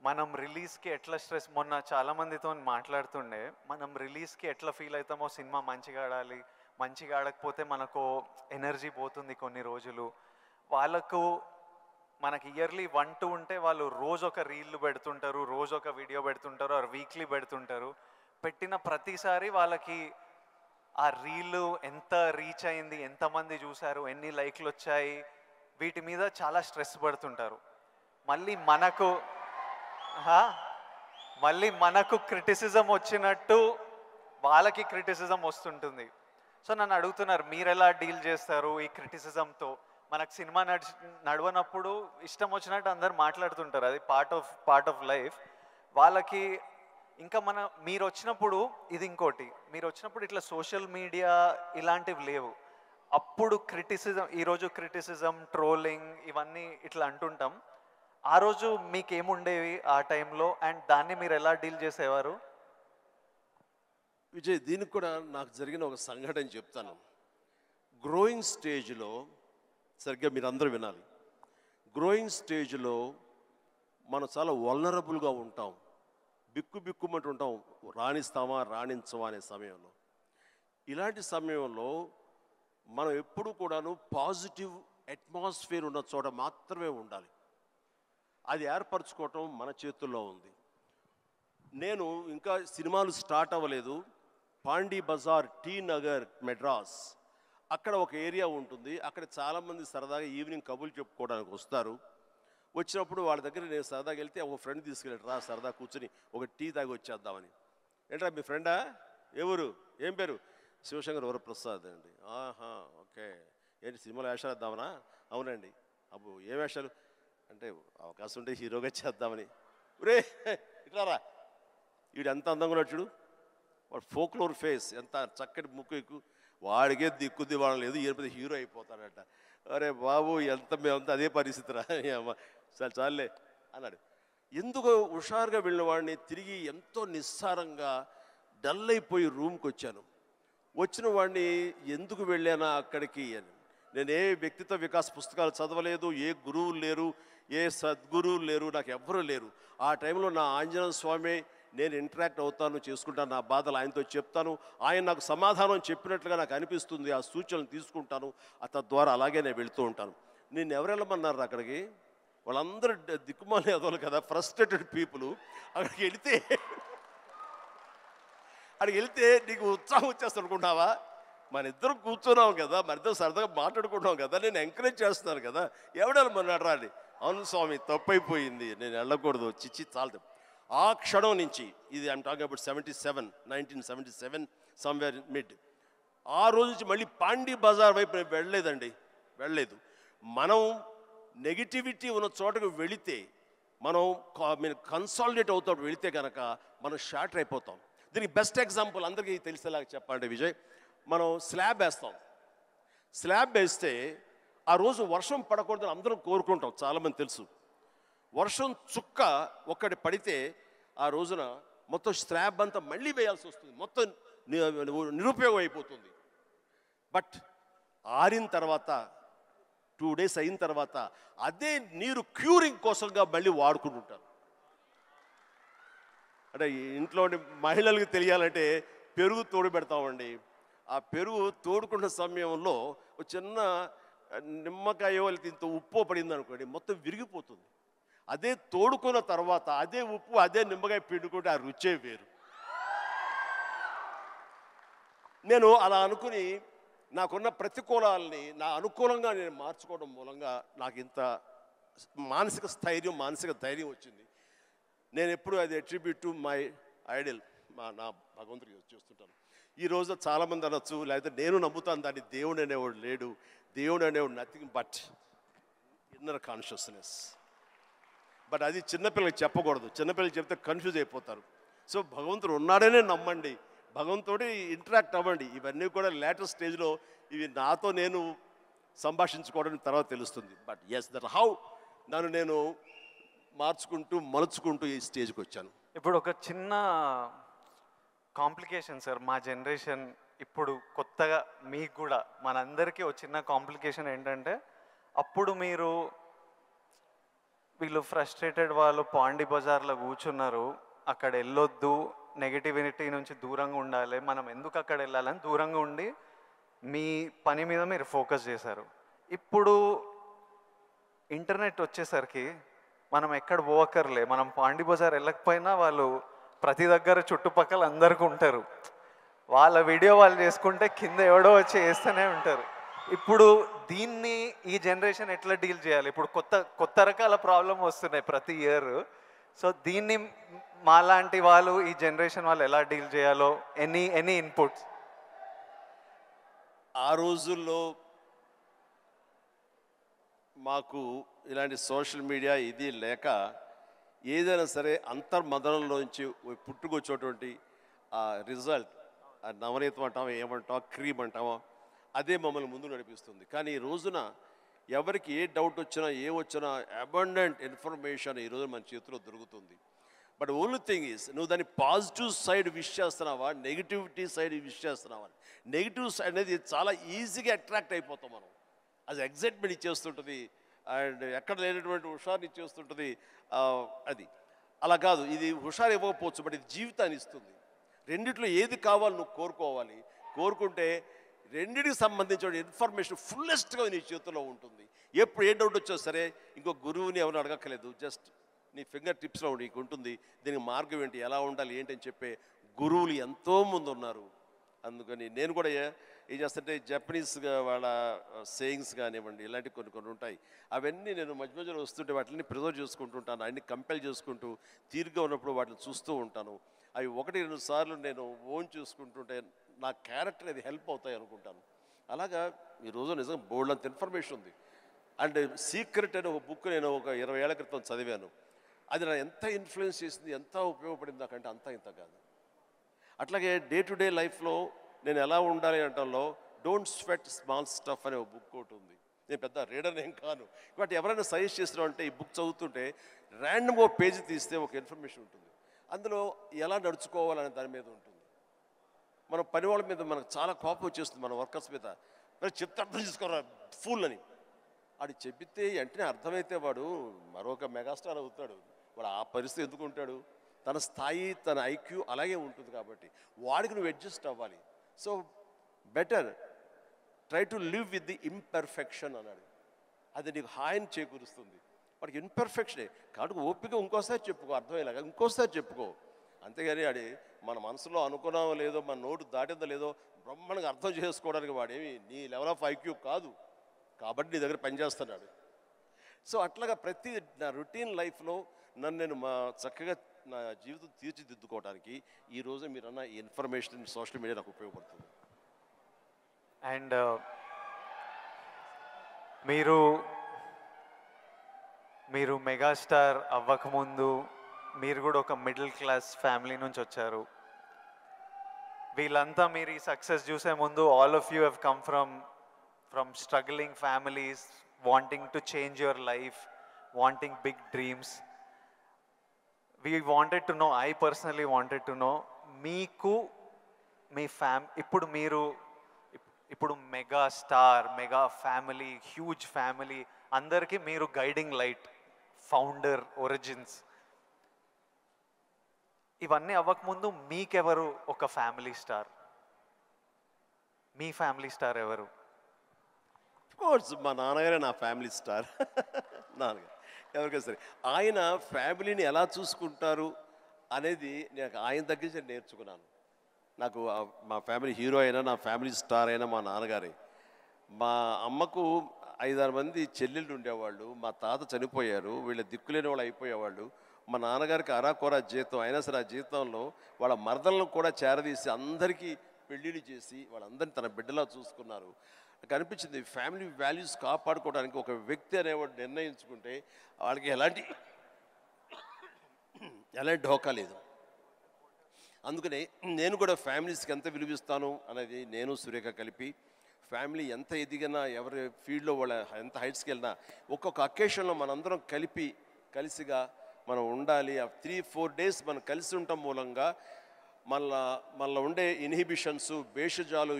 మనం రిలీజ్కి ఎట్లా స్ట్రెస్, మొన్న చాలామందితో మాట్లాడుతుండే, మనం రిలీజ్కి ఎట్లా ఫీల్ అవుతామో, సినిమా మంచిగా ఆడాలి, మంచిగా ఆడకపోతే మనకు ఎనర్జీ పోతుంది కొన్ని రోజులు. వాళ్ళకు మనకి ఇయర్లీ 1-2 ఉంటే వాళ్ళు రోజు ఒక రీల్ పెడుతుంటారు, రోజు ఒక వీడియో పెడుతుంటారు, ఆర్ వీక్లీ పెడుతుంటారు. పెట్టిన ప్రతిసారి వాళ్ళకి ఆ రీల్ ఎంత రీచ్ అయింది, ఎంతమంది చూశారు, ఎన్ని లైక్లు వచ్చాయి, వీటి మీద చాలా స్ట్రెస్ పడుతుంటారు. మళ్ళీ మనకు క్రిటిసిజం వచ్చినట్టు వాళ్ళకి క్రిటిసిజం వస్తుంటుంది. సో నన్ను అడుగుతున్నారు, మీరు ఎలా డీల్ చేస్తారు ఈ క్రిటిసిజంతో? మనకు సినిమా నడవనప్పుడు ఇష్టం వచ్చినట్టు అందరు మాట్లాడుతుంటారు, అది పార్ట్ ఆఫ్ లైఫ్. వాళ్ళకి ఇంకా మీరు వచ్చినప్పుడు ఇది ఇంకోటి, మీరు వచ్చినప్పుడు ఇట్లా సోషల్ మీడియా ఇలాంటివి లేవు. అప్పుడు క్రిటిసిజం, ఈరోజు క్రిటిసిజం, ట్రోలింగ్ ఇవన్నీ ఇట్లా అంటుంటాం. ఆ రోజు మీకేముండేవి ఆ టైంలో, అండ్ దాన్ని మీరు ఎలా డీల్ చేసేవారు? విజయ్, దీనికి కూడా నాకు జరిగిన ఒక సంఘటన చెప్తాను. గ్రోయింగ్ స్టేజ్లో, సరిగ్గా మీరు అందరూ వినాలి, గ్రోయింగ్ స్టేజ్లో మనం చాలా వల్నరబుల్గా ఉంటాం, బిక్కుమంటూ ఉంటాం, రాణిస్తామా రాణించమా అనే సమయంలో. ఇలాంటి సమయంలో మనం ఎప్పుడు కూడాను పాజిటివ్ అట్మాస్ఫియర్ ఉన్న చోట మాత్రమే ఉండాలి. అది ఏర్పరచుకోవటం మన చేతుల్లో ఉంది. నేను ఇంకా సినిమాలు స్టార్ట్ అవ్వలేదు. పాండీ బజార్, టీ నగర్, మెడ్రాస్, అక్కడ ఒక ఏరియా ఉంటుంది. అక్కడ చాలామంది సరదాగా ఈవినింగ్ కబుర్లు చెప్పుకోవడానికి వస్తారు. వచ్చినప్పుడు వాళ్ళ దగ్గర నేను సరదాగా వెళ్తే ఒక ఫ్రెండ్ తీసుకెళ్ళాడు, రా సరదా కూర్చొని ఒక టీ తాగి వచ్చేద్దామని. ఏంట్రా మీ ఫ్రెండా, ఎవరు, ఏం పేరు? శివశంకర్ వరప్రసాద్ అండి. ఆహా, ఓకే. ఏంటి సినిమాలో వేషాలు వేద్దామనా? అవునండి. అబ్బో ఏ వేషాలు అంటే, అవకాశం ఉంటే హీరోగా చేద్దామని. రే ఇట్లారా, వీడు ఎంత అందంగా ఉన్నాడు చూడు, వాడు ఫోక్లోర్ ఫేస్, ఎంత చక్కటి ముక్కు ఎక్కువ, వాడికే దిక్కుద్ది వాడు లేదు, ఈయన హీరో అయిపోతాడట. అరే బాబు, మేమంతా అదే పరిస్థితిరా, చాలా చాలే అన్నాడు. ఎందుకు హుషారుగా వెళ్ళిన వాడిని తిరిగి ఎంతో నిస్సారంగా డల్ అయిపోయి రూమ్కి వచ్చాను. వచ్చిన వాడిని ఎందుకు వెళ్ళానా అక్కడికి అని, నేను ఏ వ్యక్తిత్వ వికాస్ పుస్తకాలు చదవలేదు, ఏ గురువులు లేరు, ఏ సద్గురువులు లేరు, నాకు ఎవ్వరూ లేరు. ఆ టైంలో నా ఆంజనేయ స్వామి నేను ఇంటరాక్ట్ అవుతాను, చేసుకుంటాను, నా బాధలు ఆయనతో చెప్తాను, ఆయన నాకు సమాధానం చెప్పినట్లుగా నాకు అనిపిస్తుంది, ఆ సూచనలు తీసుకుంటాను, తద్వారా అలాగే నేను వెళుతూ ఉంటాను. నేను ఎవరు వెళ్ళమన్నారు అక్కడికి? వాళ్ళందరూ దిక్కుమాలి ఎదవలు కదా, ఫ్రస్ట్రేటెడ్ పీపుల్. అక్కడికి వెళ్తే నీకు ఉత్సాహం వచ్చేస్తాను అనుకుంటావా? మన ఇద్దరం కూర్చున్నాం కదా, మన ఇద్దరం సరదాగా మాట్లాడుకుంటున్నాం కదా, నేను ఎంకరేజ్ చేస్తున్నాను కదా, ఎవడెళ్ళమన్నాడు రా అని. అవును స్వామి, తప్పైపోయింది, నేను వెళ్ళకూడదు, చిచ్చి చాలదు. ఆ క్షణం నుంచి, ఇది I'm talking about 1977 somewhere mid, ఆ రోజు నుంచి మళ్ళీ పాండీ బజార్ వైపు నేను వెళ్ళలేదు. మనం నెగిటివిటీ ఉన్న చోటకు వెళితే, మనం కన్సాలిడేట్ అవుతాం, వెళితే కనుక మనం షార్టర్ అయిపోతాం. దీనికి బెస్ట్ ఎగ్జాంపుల్ అందరికీ తెలిసేలాగా చెప్పాలంటే విజయ్, మనం స్లాబ్ వేస్తే ఆ రోజు వర్షం పడకూడదని అందరం కోరుకుంటాం, చాలామంది తెలుసు. వర్షం చుక్క ఒక్కటి పడితే ఆ రోజున మొత్తం స్లాబ్ అంతా మళ్ళీ వేయాల్సి వస్తుంది, మొత్తం నిరుపయోగం అయిపోతుంది. బట్ ఆరిన తర్వాత 2 days అయిన తర్వాత అదే నీరు క్యూరింగ్ కోసంగా మళ్ళీ వాడుకుంటుంటారు. అంటే ఇంట్లో మహిళలకు తెలియాలంటే పెరుగు తోడు పెడతామండి. ఆ పెరుగు తోడుకున్న సమయంలో ఒక చిన్న నిమ్మకాయ ఇంత ఉప్పు పడింది అనుకోండి, మొత్తం విరిగిపోతుంది. అదే తోడుకున్న తర్వాత అదే ఉప్పు అదే నిమ్మకాయ పిండుకుంటే ఆ రుచే వేరు. నేను అలా అనుకుని నాకున్న ప్రతికూలాలని నా అనుకూలంగా నేను మార్చుకోవడం మూలంగా నాకు ఇంత మానసిక స్థైర్యం, మానసిక ధైర్యం వచ్చింది. నేను ఎప్పుడు అది అట్రిబ్యూట్ టు మై ఐడల్, నా భగవంతుడికి చూస్తుంటాను. ఈరోజు చాలామంది అనొచ్చు, లేకపోతే నేను నమ్ముతాను దాన్ని, దేవుడు అనేవాడు లేడు, దేవుడు అనేవాడు nothing but inner consciousness. But అది చిన్నపిల్లలకి చెప్పకూడదు, చిన్నపిల్లలకి చెప్తే కన్ఫ్యూజ్ అయిపోతారు. సో భగవంతుడు ఉన్నాడనే నమ్మండి, భగవంతుడి ఇంటరాక్ట్ అవ్వండి. ఇవన్నీ కూడా లేటెస్ట్ స్టేజ్లో ఇవి నాతో నేను సంభాషించుకోవడం తర్వాత తెలుస్తుంది. బట్ ఎస్, దట్ హౌ నన్ను నేను మలుచుకుంటూ ఈ స్టేజ్కి వచ్చాను. ఇప్పుడు ఒక చిన్న కాంప్లికేషన్ సార్, మా జనరేషన్ ఇప్పుడు కొత్తగా మీకు కూడా మనందరికీ ఒక చిన్న కాంప్లికేషన్ ఏంటంటే, అప్పుడు వీళ్ళు ఫ్రస్ట్రేటెడ్ వాళ్ళు పాండీ బజార్లో కూర్చున్నారు, అక్కడ వెళ్ళొద్దు, నెగిటివిటీ నుంచి దూరంగా ఉండాలి, మనం ఎందుకు అక్కడ వెళ్ళాలని దూరంగా ఉండి మీ పని మీద మీరు ఫోకస్ చేశారు. ఇప్పుడు ఇంటర్నెట్ వచ్చేసరికి మనం ఎక్కడ పోవక్కర్లే, మనం పాండీ బజార్ వెళ్ళకపోయినా వాళ్ళు ప్రతి దగ్గర చుట్టుపక్కల అందరికీ ఉంటారు, వాళ్ళ వీడియో వాళ్ళు చేసుకుంటే కింద ఎవడో వచ్చి వేస్తూనే ఉంటారు. ఇప్పుడు దీన్ని ఈ జనరేషన్ ఎట్లా డీల్ చేయాలి? ఇప్పుడు కొత్త రకాల ప్రాబ్లం వస్తున్నాయి ప్రతి ఇయర్. సో దీన్ని మాలాంటి వాళ్ళు, ఈ జనరేషన్ వాళ్ళు ఎలా డీల్ చేయాలో, ఎనీ ఇన్పుట్స్? ఆ రోజుల్లో మాకు ఇలాంటి సోషల్ మీడియా ఇది లేక, ఏదైనా సరే అంతర్మదనంలోంచి పుట్టుకొచ్చేటువంటి ఆ రిజల్ట్, ఆ నవనీతం అంటామో ఏమంటామో క్రీమ్ అంటామో, అదే మమ్మల్ని ముందు నడిపిస్తుంది. కానీ ఈ రోజున ఎవరికి ఏ డౌట్ వచ్చినా వచ్చినా అబండెంట్ ఇన్ఫర్మేషన్ ఈరోజు మన చేతిలో దొరుకుతుంది. బట్ ఓన్లీ థింగ్ ఈజ్ నువ్వు దాన్ని పాజిటివ్ సైడ్ విష్ చేస్తున్నావా, నెగిటివిటీ సైడ్ విష్ చేస్తున్నావా. నెగిటివ్ సైడ్ అనేది చాలా ఈజీగా అట్రాక్ట్ అయిపోతాం మనం. అది ఎగ్జైట్మెంట్ ఇచ్చేస్తుంటుంది అండ్ ఎక్కడ లేనటువంటి హుషారుని ఇచ్చేస్తుంటుంది. అది అలా కాదు, ఇది హుషారు ఇవ్వకపోవచ్చు, బట్ ఇది జీవితాన్ని ఇస్తుంది. రెండిట్లో ఏది కావాలి నువ్వు కోరుకోవాలి. కోరుకుంటే రెండింటికి సంబంధించిన ఇన్ఫర్మేషన్ ఫుల్లెస్ట్గా నీ చేతిలో ఉంటుంది. ఎప్పుడు ఏ డౌట్ వచ్చా సరే ఇంకో గురువుని ఎవరు అడగక్కర్లేదు, జస్ట్ నీ ఫింగర్ టిప్స్లో నీకు ఉంటుంది. దీనికి మార్గం ఏంటి, ఎలా ఉండాలి ఏంటి అని చెప్పే గురువులు ఎంతోమంది ఉన్నారు. అందుకని నేను కూడా ఏం చేస్తుంటే జపనీస్గా వాళ్ళ సేయింగ్స్ కానివ్వండి, ఇలాంటివి కొన్ని ఉంటాయి. అవన్నీ నేను మధ్య మధ్యలో వస్తుంటే వాటిని ప్రిజర్వ్ చేసుకుంటుంటాను. అన్ని కంపెల్ చేసుకుంటూ తీరుగా ఉన్నప్పుడు వాటిని చూస్తూ ఉంటాను. అవి 1-2 సార్లు నేను ఓన్ చూసుకుంటుంటే నా క్యారెక్టర్ అది హెల్ప్ అవుతాయి అనుకుంటాను. అలాగా ఈరోజు నిజంగా బోల్డ్ అంత ఇన్ఫర్మేషన్ ఉంది. అండ్ సీక్రెట్ అనే ఒక బుక్ నేను ఒక 20 ఏళ్ల క్రితం చదివాను. అది నా ఎంత ఇన్ఫ్లుయెన్స్ చేసింది, ఎంత ఉపయోగపడింది నాకంటే అంత ఇంత కాదు. అట్లాగే డే టు డే లైఫ్లో నేను ఎలా ఉండాలి అంటంలో డోంట్ స్వెట్ స్మాల్ స్టఫ్ అనే ఒక బుక్ ఒకటి ఉంది. నేను పెద్ద రీడర్ ఏం కాను, బట్ ఎవరైనా సజెస్ట్ చేస్తున్నాం అంటే ఈ బుక్ చదువుతుంటే ర్యాండమ్గా పేజీ తీస్తే ఒక ఇన్ఫర్మేషన్ ఉంటుంది. అందులో ఎలా నడుచుకోవాలనే దాని మీద ఉంటుంది. మన పని వాళ్ళ మీద మనకు చాలా కోపం వచ్చేస్తుంది, మన వర్కర్స్ మీద. మరి చెప్తే అర్థం చేసుకోరా ఫుల్ అని వాడు చెబితే వెంటనే అర్థమైతే వాడు మరొక మెగాస్టార్ అవుతాడు. వాడు ఆ పరిస్థితి ఎందుకు ఉంటాడు, తన స్థాయి తన ఐక్యూ అలాగే ఉంటుంది. కాబట్టి వాడికి నువ్వు అడ్జస్ట్ అవ్వాలి. So better try to live with the imperfection అన్నాడు. అది నీకు హాయిని చేకూరుస్తుంది. వాడికి ఇన్పర్ఫెక్షనే కాబట్టి ఓపిక ఇంకోసారి చెప్పుకో, అర్థమయ్యేలాగా ఇంకోసారి చెప్పుకో. అంతేగాని అది మన మనసులో అనుకున్నామో లేదో, మన నోటు దాటిందో లేదో బ్రహ్మాండంగా అర్థం చేసుకోవడానికి వాడేమి నీ లెవెల్ ఆఫ్ ఐక్యూ కాదు, కాబట్టి నీ దగ్గర పనిచేస్తున్నాడు. సో అట్లాగా ప్రతి నా రొటీన్ లైఫ్లో నన్ను నేను చక్కగా నా జీవితం తీర్చిదిద్దుకోవడానికి ఈరోజు మీరన్న ఈ ఇన్ఫర్మేషన్ సోషల్ మీడియా నాకు ఉపయోగపడుతుంది. అండ్ మీరు మెగాస్టార్ అవ్వకముందు మీరు కూడా ఒక మిడిల్ క్లాస్ ఫ్యామిలీ నుంచి వచ్చారు. వీళ్ళంతా మీరు ఈ సక్సెస్ చూసే ముందు all of you have come from struggling families, wanting to change your life, wanting big dreams. We wanted to know, I personally wanted to know, మీకు మీ ఇప్పుడు mega star, mega family, huge family అందరికీ మీరు గైడింగ్ లైట్, ఫౌండర్, ఒరిజిన్స్. ఇవన్నీ అవ్వకముందు మీకెవరు ఒక ఫ్యామిలీ స్టార్? మీ ఫ్యామిలీ స్టార్ ఎవరు? కోర్స్ మా నాన్నగారే నా ఫ్యామిలీ స్టార్. నాన్నగారు ఎవరికైనా సరే ఆయన ఫ్యామిలీని ఎలా చూసుకుంటారు అనేది నేను ఆయన దగ్గర నుంచి నేర్చుకున్నాను. నాకు మా ఫ్యామిలీ హీరో అయినా, నా ఫ్యామిలీ స్టార్ అయినా మా నాన్నగారే. మా అమ్మకు 5-6 మంది చెల్లెళ్ళు ఉండేవాళ్ళు. మా తాత చనిపోయారు, వీళ్ళ దిక్కులేని వాళ్ళు అయిపోయేవాళ్ళు. మా నాన్నగారికి అరాకొర జీతం అయినా సరే ఆ జీతంలో వాళ్ళ మరదలను కూడా చేరదీసి అందరికీ పెళ్ళిళ్ళు చేసి వాళ్ళందరినీ తన బిడ్డలా చూసుకున్నారు. నాకు అనిపించింది ఫ్యామిలీ వాల్యూస్ కాపాడుకోవడానికి ఒక వ్యక్తి అనేవాడు నిర్ణయించుకుంటే వాళ్ళకి ఎలాంటి ఢోకా లేదు. అందుకనే నేను కూడా ఫ్యామిలీస్కి ఎంత విలువిస్తాను అనేది నేను సురేఖ కలిపి ఫ్యామిలీ ఎంత ఎదిగినా ఎవరి ఫీల్డ్లో వాళ్ళ ఎంత హైట్స్కి వెళ్ళినా ఒక్కొక్క అకేషన్లో మనందరం కలిసిగా మనం ఉండాలి. ఆ 3-4 డేస్ మనం కలిసి ఉండటం మూలంగా మళ్ళీ ఉండే ఇన్హిబిషన్స్, భేషజాలు,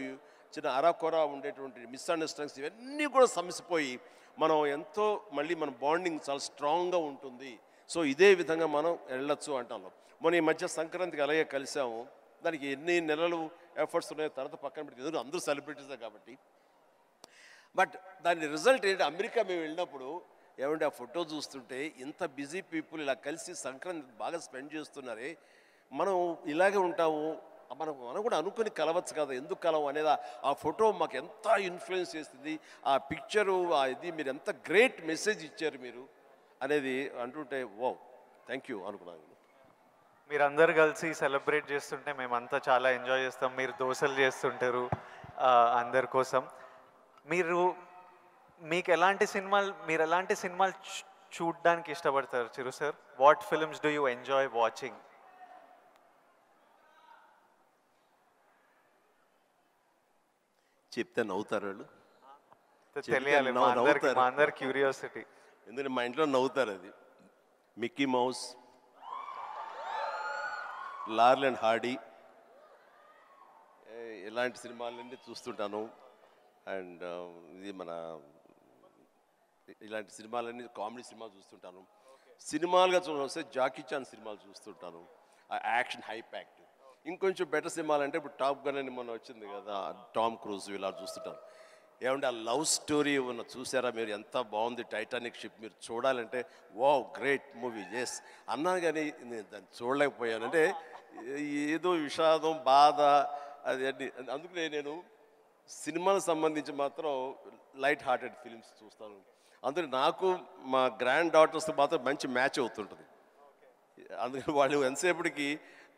చిన్న అరాకొర ఉండేటువంటి మిస్అండర్స్టాండింగ్స్ ఇవన్నీ కూడా సమసిపోయి మనం ఎంతో మళ్ళీ మన బాండింగ్ చాలా స్ట్రాంగ్గా ఉంటుంది. సో ఇదే విధంగా మనం వెళ్ళొచ్చు అంటాం. మొన్న ఈ మధ్య సంక్రాంతికి అలాగే కలిసాము. దానికి ఎన్ని నెలలు ఎఫర్ట్స్ ఉన్నాయో తర్వాత పక్కన పెట్టి అందరూ సెలబ్రిటీసే కాబట్టి. బట్ దాని రిజల్ట్ ఏంటి, అమెరికా మేము వెళ్ళినప్పుడు ఏమంటే ఆ ఫోటో చూస్తుంటే ఇంత బిజీ పీపుల్ ఇలా కలిసి సంక్రాంతి బాగా స్పెండ్ చేస్తున్నారే, మనం ఇలాగే ఉంటాము, మనం కూడా అనుకుని కలవచ్చు కదా, ఎందుకు కలవు అనేది ఆ ఫోటో మాకు ఎంత ఇన్ఫ్లుయెన్స్ చేస్తుంది. ఆ పిక్చరు ఇది మీరు ఎంత గ్రేట్ మెసేజ్ ఇచ్చారు మీరు అనేది అంటుంటే వావ్ థ్యాంక్ యూ అనుకున్నాను. మీరందరూ కలిసి సెలబ్రేట్ చేస్తుంటే మేమంతా చాలా ఎంజాయ్ చేస్తాం. మీరు దోశలు చేస్తుంటారు అందరి కోసం. మీరు ఎలాంటి సినిమాలు చూడడానికి ఇష్టపడతారు Chiru sir? What films do you enjoy watching? చెప్తే నవ్వుతారు వాళ్ళు. తెలియాలి మా అందరి క్యూరియాసిటీ. ఎందుకంటే మా ఇంట్లో నవ్వుతారు. అది మిక్కీ మౌస్, లార్ల్ అండ్ హార్డీ, ఇలాంటి సినిమాలన్నీ చూస్తుంటాను. అండ్ ఇది మన ఇలాంటి సినిమాలన్నీ కామెడీ సినిమాలు చూస్తుంటాను. సినిమాలుగా చూస్తే జాకీ చాన్ సినిమాలు చూస్తుంటాను, ఆ యాక్షన్ హై ప్యాక్డ్. ఇంకొంచెం బెటర్ సినిమాలు అంటే ఇప్పుడు టాప్ గన్ అని మొన్న వచ్చింది కదా, టామ్ క్రూజ్, ఇలా చూస్తుంటాను. ఏమంటే ఆ లవ్ స్టోరీ ఉన్న చూసారా మీరు, ఎంత బాగుంది టైటానిక్ షిప్, మీరు చూడాలంటే వావ్ గ్రేట్ మూవీ ఎస్ అన్నాను, కానీ నేను దాన్ని చూడలేకపోయాను. అంటే ఏదో విషాదం, బాధ, అది అన్ని. అందుకనే నేను సినిమాలకు సంబంధించి మాత్రం లైట్ హార్టెడ్ ఫిలిమ్స్ చూస్తాను. అందుకని నాకు మా గ్రాండ్ డాటర్స్తో మాత్రం మంచి మ్యాచ్ అవుతుంటుంది. అందుకని వాళ్ళు ఎంతసేపటికి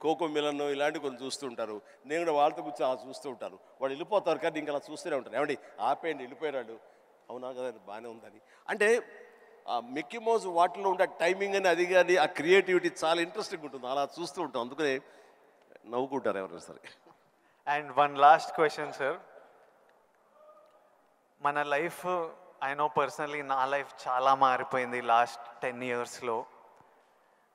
కోకో మిలన్ ఇలాంటివి కొన్ని చూస్తుంటారు, నేను కూడా వాళ్ళతో కూర్చొని అలా చూస్తూ ఉంటాను. వాళ్ళు వెళ్ళిపోతారు కానీ ఇంకా అలా చూస్తూనే ఉంటాను. ఏమండి ఆపేయండి వెళ్ళిపోయాడు, అవునా కదా బాగానే ఉందని. అంటే ఆ మిక్కీ మౌస్ వాటిలో ఉండే టైమింగ్ అని, అది కానీ ఆ క్రియేటివిటీ చాలా ఇంట్రెస్టింగ్ ఉంటుంది, అలా చూస్తూ ఉంటాం. అందుకనే నవ్వుకుంటారు ఎవరైనా సరే. And one last question sir, మన లైఫ్, ఐ నో పర్సనలీ నా లైఫ్ చాలా మారిపోయింది లాస్ట్ 10 yearsలో.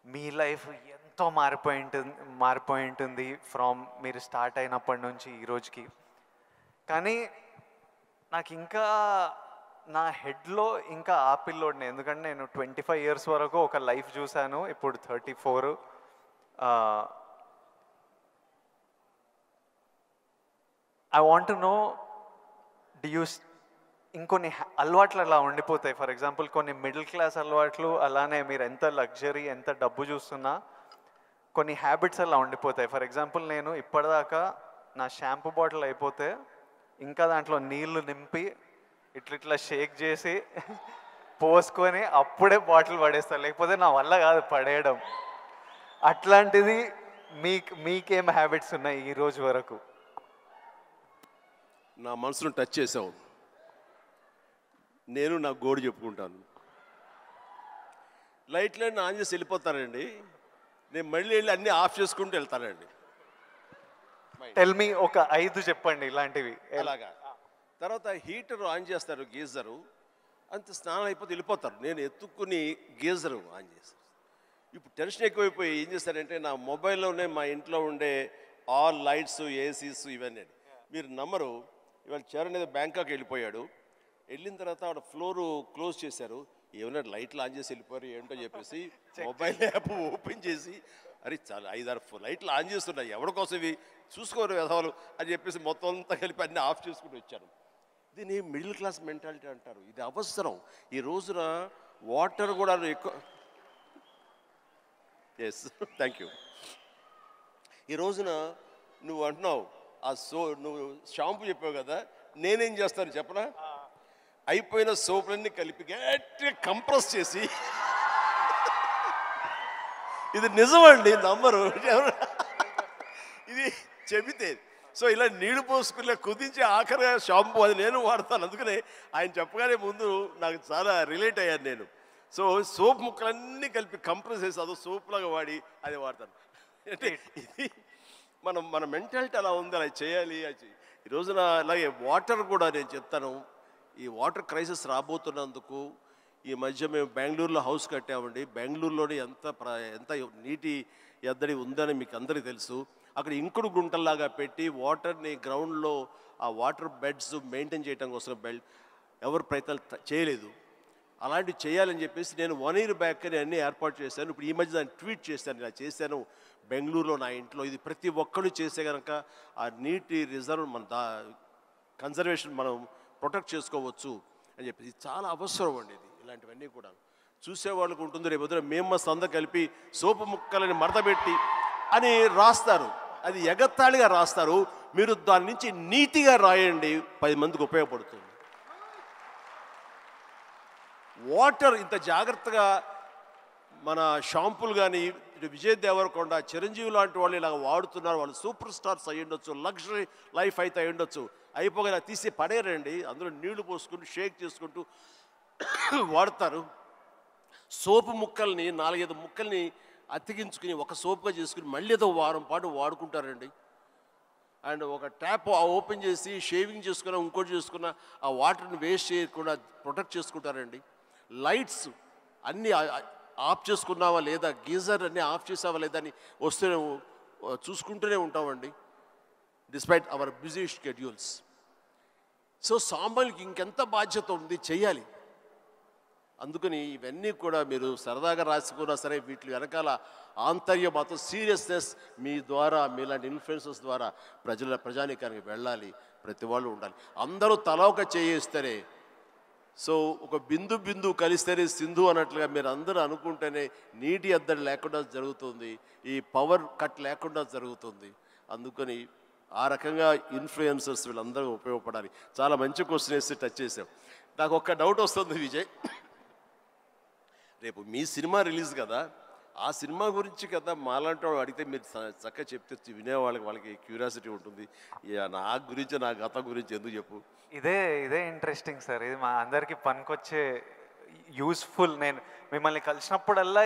మీ లైఫ్ ఎంతో మారిపోయి ఉంటుంది ఫ్రమ్ మీరు స్టార్ట్ అయినప్పటి నుంచి ఈ రోజుకి. కానీ నాకు ఇంకా నా హెడ్లో ఇంకా ఆ పిల్లోడిని, ఎందుకంటే నేను 25 years వరకు ఒక లైఫ్ చూశాను, ఇప్పుడు 34. ఐ వాంట్ టు నో, ఇంకొన్ని అలవాట్లు అలా ఉండిపోతాయి. ఫర్ ఎగ్జాంపుల్ కొన్ని మిడిల్ క్లాస్ అలవాట్లు, అలానే మీరు ఎంత లగ్జరీ, ఎంత డబ్బు చూస్తున్నా కొన్ని హ్యాబిట్స్ అలా ఉండిపోతాయి. ఫర్ ఎగ్జాంపుల్ నేను ఇప్పటిదాకా నా షాంపూ బాటిల్ అయిపోతే ఇంకా దాంట్లో నీళ్లు నింపి ఇట్లా షేక్ చేసి పోసుకొని అప్పుడే బాటిల్ పడేస్తాను, లేకపోతే నా వల్ల కాదు పడేయడం. అట్లాంటిది మీకేం హ్యాబిట్స్ ఉన్నాయి ఈ రోజు వరకు? నా మనసును టచ్ చేసావు. నేను నా గోడు చెప్పుకుంటాను. లైట్లన్నీ ఆన్ చేసి వెళ్ళిపోతానండి, నేను మళ్ళీ వెళ్ళి అన్నీ ఆఫ్ చేసుకుంటూ వెళ్తానండి. టెల్ మీ ఒక 5 చెప్పండి ఇలాంటివి. అలాగా. తర్వాత హీటర్ ఆన్ చేస్తారు, గీజరు, అంత స్నానం అయిపోతే వెళ్ళిపోతారు. నేను ఎత్తుక్కుని గీజరు ఆన్ చేస్తాను. ఇప్పుడు టెన్షన్ ఎక్కువైపోయి ఏం చేస్తారంటే, నా మొబైల్లోనే మా ఇంట్లో ఉండే ఆల్ లైట్స్, ఏసీస్ ఇవన్నీ. మీరు నమ్మరు, ఇవాళ చరణ్ ఏదో బ్యాంకాక్ వెళ్ళిపోయాడు, వెళ్ళిన తర్వాత ఆవిడ ఫ్లోరు క్లోజ్ చేశారు. ఏమైనా లైట్లు ఆన్ చేసి వెళ్ళిపోయారు ఏంటో చెప్పేసి మొబైల్ యాప్ ఓపెన్ చేసి, అరే చాలా 5-6 లైట్లు ఆన్ చేస్తున్నాయి, ఎవరి కోసం ఇవి చూసుకోరు వ్యవహారాలు అని చెప్పేసి మొత్తం అంతా కలిపి అన్నీ ఆఫ్ చేసుకుని వచ్చాను. దీన్ని మిడిల్ క్లాస్ మెంటాలిటీ అంటారు. ఇది అవసరం ఈ రోజున. వాటర్ కూడా ఎక్కువ. Yes, thank you. ఈ రోజున నువ్వు అంటున్నావు నువ్వు షాంపూ చెప్పావు కదా, నేనేం చేస్తాను చెప్పనా? అయిపోయిన సోపులన్నీ కలిపి గట్టిగా కంప్రెస్ చేసి, ఇది నిజమండి, నమ్మరు, ఇది చెబితే. సో ఇలా నీళ్లు పోసుకునే కుదించి ఆఖరిగా షాంపూ అది నేను వాడతాను. అందుకనే ఆయన చెప్పగానే ముందు నాకు చాలా రిలేట్ అయ్యాను నేను. సో సోప్ ముక్కలన్నీ కలిపి కంప్రెస్ చేసి అదో సోప్లాగా వాడి అది వాడతాను. అంటే ఇది మన మెంటాలిటీ అలా ఉంది, అలా చేయాలి. ఈ రోజున అలాగే వాటర్ కూడా నేను చెప్తాను. ఈ వాటర్ క్రైసిస్ రాబోతున్నందుకు ఈ మధ్య మేము బెంగళూరులో హౌస్ కట్టామండి. బెంగళూరులోనే ఎంత నీటి ఎద్దడి ఉందని మీకు అందరికీ తెలుసు. అక్కడ ఇంకుడు గుంటల్లాగా పెట్టి వాటర్ని గ్రౌండ్లో ఆ వాటర్ బెడ్స్ మెయింటైన్ చేయడం కోసం ఎవరు ప్రయత్నాలు చేయలేదు. అలాంటివి చేయాలని చెప్పేసి నేను 1 year బ్యాక్ అన్నీ ఏర్పాటు చేశాను. ఇప్పుడు ఈ మధ్య దాన్ని ట్వీట్ చేశాను, ఇలా చేశాను బెంగళూరులో నా ఇంట్లో. ఇది ప్రతి ఒక్కరు చేసే కనుక ఆ నీటి రిజర్వ్ కన్జర్వేషన్ మనం ప్రొటెక్ట్ చేసుకోవచ్చు అని చెప్పేసి చాలా అవసరం అండి. ఇది ఇలాంటివన్నీ కూడా చూసేవాళ్ళకు ఉంటుంది. రేపు పొద్దున మేము సంద కలిపి సోపు ముక్కలని మడతపెట్టి అని రాస్తారు, అది ఎగత్తాళిగా రాస్తారు. మీరు దాని నుంచి నీతిగా రాయండి, 10 మందికి ఉపయోగపడుతుంది. వాటర్ ఇంత జాగ్రత్తగా మన షాంపూలు కానీ విజయ్ దేవరకొండ, చిరంజీవి లాంటి వాళ్ళు ఇలా వాడుతున్నారు. వాళ్ళు సూపర్ స్టార్స్ అయ్యి ఉండొచ్చు, లగ్జరీ లైఫ్ అయితే అయి ఉండొచ్చు. అయిపోగా తీసి పడేరండి, అందులో నీళ్లు పోసుకుంటూ షేక్ చేసుకుంటూ వాడతారు. సోపు ముక్కల్ని 4-5 ముక్కల్ని అతికించుకుని ఒక సోపుగా చేసుకుని మళ్ళీ ఏదో వారం పాటు వాడుకుంటారండి. అండ్ ఒక ట్యాప్ ఓపెన్ చేసి షేవింగ్ చేసుకున్న ఇంకోటి చేసుకున్న ఆ వాటర్ని వేస్ట్ చేయకుండా ప్రొటెక్ట్ చేసుకుంటారండి. లైట్స్ అన్నీ ఆఫ్ చేసుకున్నావా లేదా, గీజర్ అన్నీ ఆఫ్ చేసావా లేదా అని వస్తే చూసుకుంటూనే ఉంటామండి, despite our busy schedules. So సామాన్యులకి ఇంకెంత బాధ్యత ఉంది, చెయ్యాలి. అందుకని ఇవన్నీ కూడా మీరు సరదాగా రాసుకున్నా సరే వీటి వెనకాల ఆంతర్య మాత్రం సీరియస్నెస్ మీ ద్వారా, మీలాంటి ఇన్ఫ్లుయెన్సర్స్ ద్వారా ప్రజానీకానికి వెళ్ళాలి. ప్రతి వాళ్ళు ఉండాలి. అందరూ తల ఒక చేయిస్తేనే, సో ఒక బిందు కలిస్తేనే సింధు అన్నట్లుగా మీరు అందరూ అనుకుంటేనే నీటి ఎద్దడి లేకుండా జరుగుతుంది, ఈ పవర్ కట్ లేకుండా జరుగుతుంది. అందుకని ఆ రకంగా ఇన్ఫ్లుయెన్సర్స్ వీళ్ళందరూ ఉపయోగపడాలి. చాలా మంచి క్వశ్చన్ వేసి టచ్ చేసాం. నాకు ఒక్క డౌట్ వస్తుంది విజయ్, రేపు మీ సినిమా రిలీజ్ కదా, ఆ సినిమా గురించి కదా మాలాంటి వాళ్ళు అడిగితే మీరు చక్కగా చెప్తే వాళ్ళకి క్యూరియాసిటీ ఉంటుంది. నా గురించి, నా గతం గురించి ఎందుకు చెప్పు. ఇదే ఇంట్రెస్టింగ్ సార్. ఇది మా అందరికీ పనికొచ్చే యూస్ఫుల్. నేను మిమ్మల్ని కలిసినప్పుడల్లా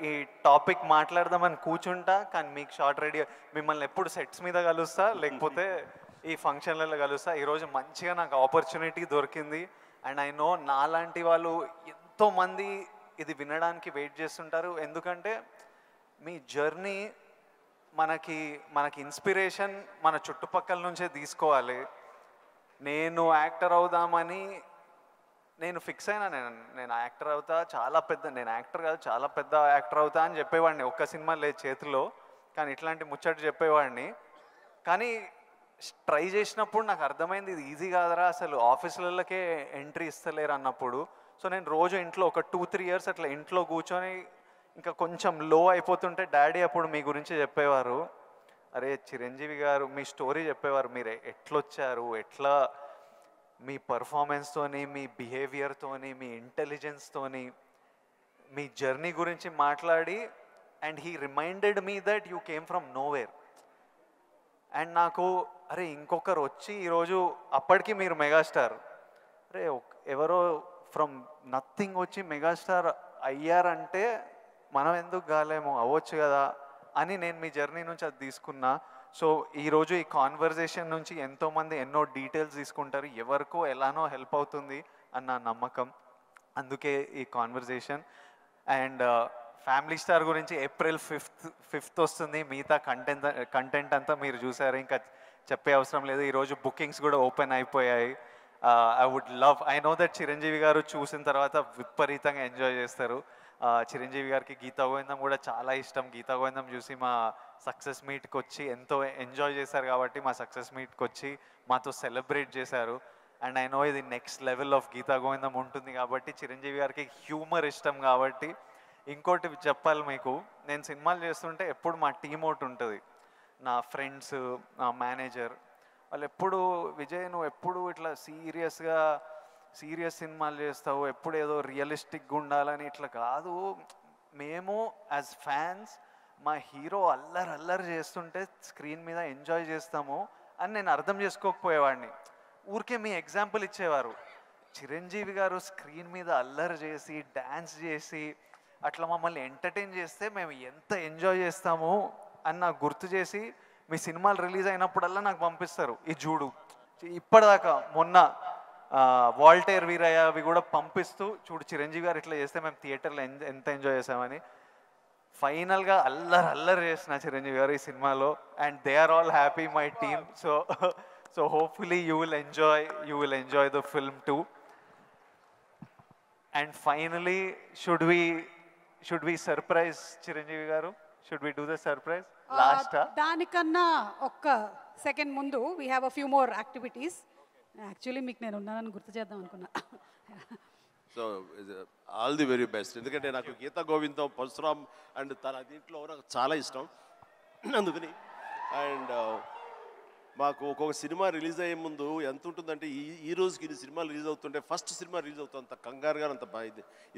ఈ టాపిక్ మాట్లాడదామని కూర్చుంటా, కానీ మీకు షార్ట్ రెడీ మిమ్మల్ని ఎప్పుడు సెట్స్ మీద కలుస్తా, లేకపోతే ఈ ఫంక్షన్లలో కలుస్తా. ఈరోజు మంచిగా నాకు ఆపర్చునిటీ దొరికింది. అండ్ ఐ నో నాలాంటి వాళ్ళు ఎంతోమంది ఇది వినడానికి వెయిట్ చేస్తుంటారు. ఎందుకంటే మీ జర్నీ మనకి ఇన్స్పిరేషన్ మన చుట్టుపక్కల నుంచే తీసుకోవాలి. నేను యాక్టర్ అవుదామని నేను ఫిక్స్ అయినా, నేను యాక్టర్ అవుతా, నేను యాక్టర్ కాదు చాలా పెద్ద యాక్టర్ అవుతా అని చెప్పేవాడిని. ఒక్క సినిమా లేదు చేతిలో, కానీ ఇట్లాంటి ముచ్చట చెప్పేవాడిని. కానీ ట్రై చేసినప్పుడు నాకు అర్థమైంది ఇది ఈజీ కాదరా, అసలు ఆఫీసులకే ఎంట్రీ ఇస్తలేరు అన్నప్పుడు. సో నేను రోజు ఇంట్లో ఒక 2-3 ఇయర్స్ అట్లా ఇంట్లో కూర్చొని ఇంకా కొంచెం లో అయిపోతుంటే డాడీ అప్పుడు మీ గురించి చెప్పేవారు, అరే చిరంజీవి గారు మీ స్టోరీ చెప్పేవారు, మీరు ఎట్లొచ్చారు, ఎట్లా మీ పర్ఫార్మెన్స్తోని, మీ బిహేవియర్తోని, మీ ఇంటెలిజెన్స్తోని మీ జర్నీ గురించి మాట్లాడి, and he reminded me that you came from nowhere. And నాకు అరే ఇంకొకరు వచ్చి ఈరోజు అప్పటికి మీరు మెగాస్టార్, అరే ఎవరో ఫ్రమ్ నథింగ్ వచ్చి మెగాస్టార్ అయ్యారంటే మనం ఎందుకు కాలేమో, అవ్వచ్చు కదా అని నేను మీ జర్నీ నుంచి అది తీసుకున్నా. సో ఈరోజు ఈ కాన్వర్జేషన్ నుంచి ఎంతోమంది ఎన్నో డీటెయిల్స్ తీసుకుంటారు, ఎవరికో ఎలానో హెల్ప్ అవుతుంది అన్న నమ్మకం. అందుకే ఈ కాన్వర్జేషన్. అండ్ ఫ్యామిలీ స్టార్ గురించి April 5th వస్తుంది. మిగతా కంటెంట్ అంతా మీరు చూసారు, ఇంకా చెప్పే అవసరం లేదు. ఈరోజు బుకింగ్స్ కూడా ఓపెన్ అయిపోయాయి. ఐ నో దట్ చిరంజీవి గారు చూసిన తర్వాత విపరీతంగా ఎంజాయ్ చేస్తారు. చిరంజీవి గారికి గీతా గోవిందం కూడా చాలా ఇష్టం. గీతా గోవిందం చూసి మా సక్సెస్ మీట్కి వచ్చి ఎంతో ఎంజాయ్ చేశారు కాబట్టి మా సక్సెస్ మీట్కి వచ్చి మాతో సెలబ్రేట్ చేశారు. అండ్ ఐ నో ఇది నెక్స్ట్ లెవెల్ ఆఫ్ గీతా గోవిందం ఉంటుంది కాబట్టి చిరంజీవి గారికి హ్యూమర్ ఇష్టం కాబట్టి. ఇంకోటి చెప్పాలి మీకు, నేను సినిమాలు చేస్తుంటే ఎప్పుడు మా టీం ఒకటి ఉంటుంది, నా ఫ్రెండ్స్, నా మేనేజర్, వాళ్ళు ఎప్పుడు విజయ్ నువ్వు ఎప్పుడు ఇట్లా సీరియస్ సినిమాలు చేస్తావు, ఎప్పుడు ఏదో రియలిస్టిక్గా ఉండాలని, ఇట్లా కాదు, మేము యాజ్ ఫ్యాన్స్ మా హీరో అల్లరి చేస్తుంటే స్క్రీన్ మీద ఎంజాయ్ చేస్తాము అని నేను అర్థం చేసుకోకపోయేవాడిని. ఊరికే మీ ఎగ్జాంపుల్ ఇచ్చేవారు. చిరంజీవి గారు స్క్రీన్ మీద అల్లరి చేసి డ్యాన్స్ చేసి అట్లా మమ్మల్ని ఎంటర్టైన్ చేస్తే మేము ఎంత ఎంజాయ్ చేస్తాము అని నాకు గుర్తు చేసి మీ సినిమాలు రిలీజ్ అయినప్పుడల్లా నాకు పంపిస్తారు, ఈ చూడు. ఇప్పటిదాకా మొన్న వాల్టేర్ వీరయ్య అవి కూడా పంపిస్తూ, చూడు చిరంజీవి గారు ఇట్లా చేస్తే మేము థియేటర్లో ఎంత ఎంజాయ్ చేసామని. ఫైనల్గా అల్లరి చేసిన చిరంజీవి గారు ఈ సినిమాలో. And they are all happy, my team. So hopefully you will enjoy the film too. And finally should we surprise Chiranjeevi garu? Should we do the surprise last? దానికన్నా ఒక్క సెకండ్ ముందు we have a few more activities. Actually మీకు నేను ఉన్నానని గుర్తు చేద్దాం అనుకున్నా. So all the very best. ఎందుకంటే నాకు గీతా గోవిందం, పరశురామ్ అండ్ తన దీంట్లో నాకు చాలా ఇష్టం. అందుకని అండ్ మాకు ఒక్కొక్క సినిమా రిలీజ్ అయ్యే ముందు ఎంత ఉంటుందంటే, ఈ రోజుకి ఇన్ని సినిమాలు రిలీజ్ అవుతుంటే ఫస్ట్ సినిమా రిలీజ్ అవుతుంది అంత కంగారుగా, అంత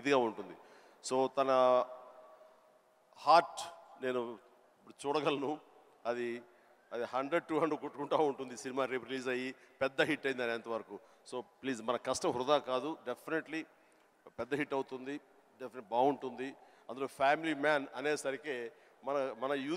ఇదిగా ఉంటుంది. సో తన హార్ట్ నేను ఇప్పుడు చూడగలను. అది 100-200 కొట్టుకుంటూ ఉంటుంది సినిమా రేపు రిలీజ్ అయ్యి పెద్ద హిట్ అయింది అనేంతవరకు. సో ప్లీజ్, మన కష్టం వృధా కాదు, డెఫినెట్లీ పెద్ద హిట్ అవుతుంది, డెఫినెట్ బాగుంటుంది. అందులో ఫ్యామిలీ మ్యాన్ అనేసరికి మన యూత్